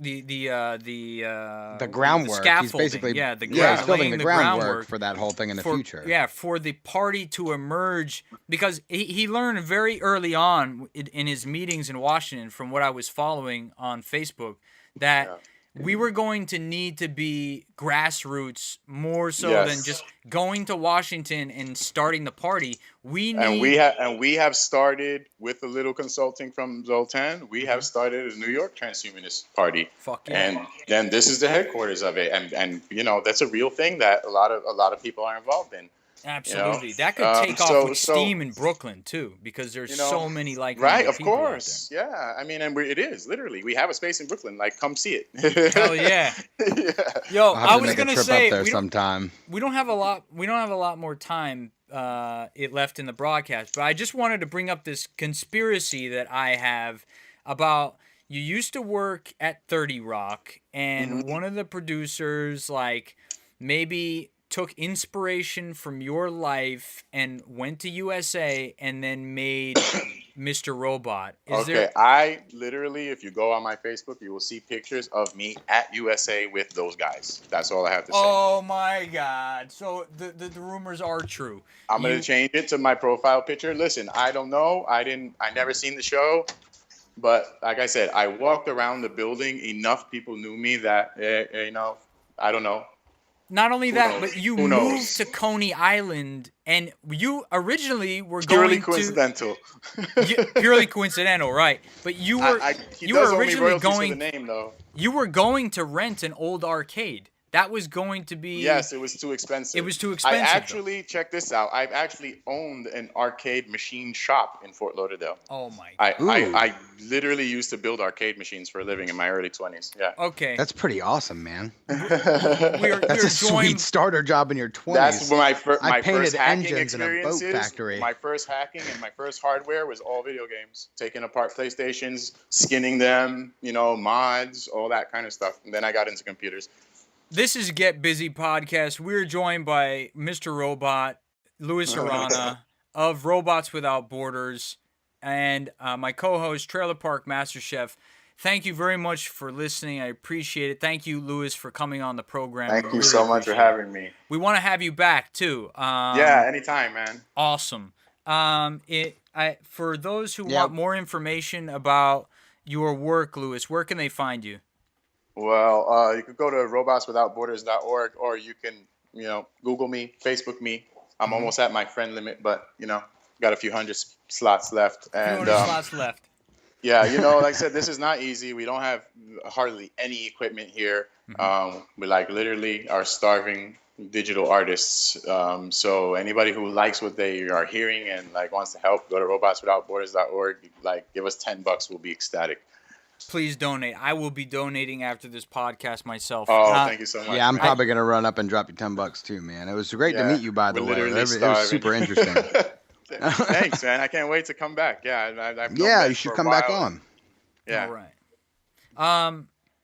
Speaker 2: The
Speaker 3: he's basically
Speaker 2: he's
Speaker 3: building the groundwork for that whole thing in the future.
Speaker 2: Yeah, for the party to emerge, because he learned very early on in his meetings in Washington, from what I was following on Facebook, that we were going to need to be grassroots more so than just going to Washington and starting the party. We have started, with a little consulting from Zoltan, we have started a New York transhumanist party. Fuck yeah.
Speaker 4: And then this is the headquarters of it. And that's a real thing that a lot of people are involved in.
Speaker 2: Absolutely. That could take off with steam in Brooklyn, too, because there's so many
Speaker 4: right, of course. Yeah. And it is, literally. We have a space in Brooklyn. Come see it.
Speaker 2: Hell yeah. Yo, I was going to say, we don't have a lot more time left in the broadcast, but I just wanted to bring up this conspiracy that I have about, you used to work at 30 Rock, and one of the producers, maybe took inspiration from your life and went to USA and then made Mr. Robot.
Speaker 4: I literally, if you go on my Facebook, you will see pictures of me at USA with those guys. That's all I have to say.
Speaker 2: Oh my God. So the rumors are true.
Speaker 4: I'm going to change it to my profile picture. Listen, I don't know. I never seen the show. But like I said, I walked around the building. Enough people knew me that, I don't know.
Speaker 2: Not only that, but you moved to Coney Island, and you originally were going
Speaker 4: coincidental.
Speaker 2: Purely coincidental, right? But you were originally going.
Speaker 4: The name, though.
Speaker 2: You were going to rent an old arcade. That was going to be...
Speaker 4: Yes, it was too expensive.
Speaker 2: It was too expensive.
Speaker 4: I actually, check this out. I've actually owned an arcade machine shop in Fort Lauderdale.
Speaker 2: Oh my
Speaker 4: God.
Speaker 3: Ooh.
Speaker 4: I literally used to build arcade machines for a living in my early 20s. Yeah.
Speaker 2: Okay.
Speaker 3: That's pretty awesome, man.
Speaker 2: That's
Speaker 3: a sweet starter job in your 20s.
Speaker 4: That's when my
Speaker 3: I painted
Speaker 4: first hacking
Speaker 3: engines in a boat
Speaker 4: experiences.
Speaker 3: factory.
Speaker 4: My first hacking and my first hardware was all video games. Taking apart PlayStations, skinning them, mods, all that kind of stuff. And then I got into computers.
Speaker 2: This is Get Busy Podcast. We're joined by Mr. Robot, Luis Arana of Robots Without Borders, and my co-host, Trailer Park Master Chef. Thank you very much for listening. I appreciate it. Thank you, Luis, for coming on the program.
Speaker 4: Thank you so much for having me.
Speaker 2: We want to have you back, too.
Speaker 4: Yeah, anytime, man.
Speaker 2: Awesome. For those who want more information about your work, Luis, where can they find you?
Speaker 4: Well, you could go to robotswithoutborders.org, or you can, Google me, Facebook me. I'm almost at my friend limit, but, got a few hundred slots left. And,
Speaker 2: slots left.
Speaker 4: Yeah, like I said, this is not easy. We don't have hardly any equipment here. We literally are starving digital artists. So anybody who likes what they are hearing and wants to help, go to robotswithoutborders.org. Give us $10, we'll be ecstatic.
Speaker 2: Please donate. I will be donating after this podcast myself.
Speaker 4: Oh, thank you so much.
Speaker 3: Yeah, I'm probably going to run up and drop you $10 too, man. It was great to meet you, by the way. It was super interesting.
Speaker 4: Thanks, man. I can't wait to come back. Yeah,
Speaker 3: you should come back on.
Speaker 4: Yeah.
Speaker 2: All right.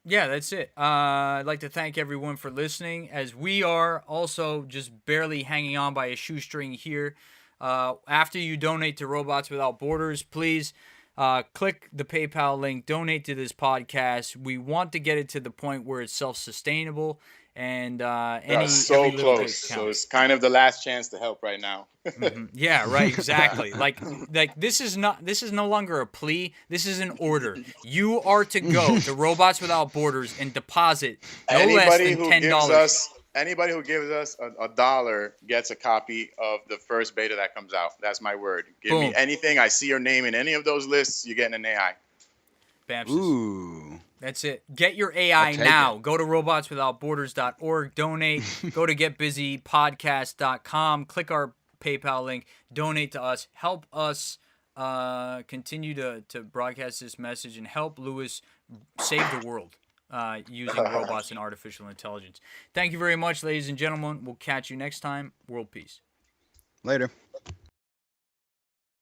Speaker 2: Yeah, that's it. I'd like to thank everyone for listening, as we are also just barely hanging on by a shoestring here. After you donate to Robots Without Borders, please click the PayPal link, donate to this podcast. We want to get it to the point where it's self-sustainable, and every little bit counts.
Speaker 4: So it's kind of the last chance to help right now.
Speaker 2: Yeah, right, exactly. Like this is no longer a plea. This is an order. You are to go to Robots Without Borders and deposit less than $10.
Speaker 4: Anybody who gives us $1 gets a copy of the first beta that comes out. That's my word. Give me anything. I see your name in any of those lists, you're getting an AI.
Speaker 2: Bamses.
Speaker 3: Ooh.
Speaker 2: That's it. Get your AI now. Go to robotswithoutborders.org. Donate. Go to getbusypodcast.com. Click our PayPal link. Donate to us. Help us continue to broadcast this message and help Luis save the world. Using robots and artificial intelligence. Thank you very much, ladies and gentlemen. We'll catch you next time. World peace.
Speaker 3: Later.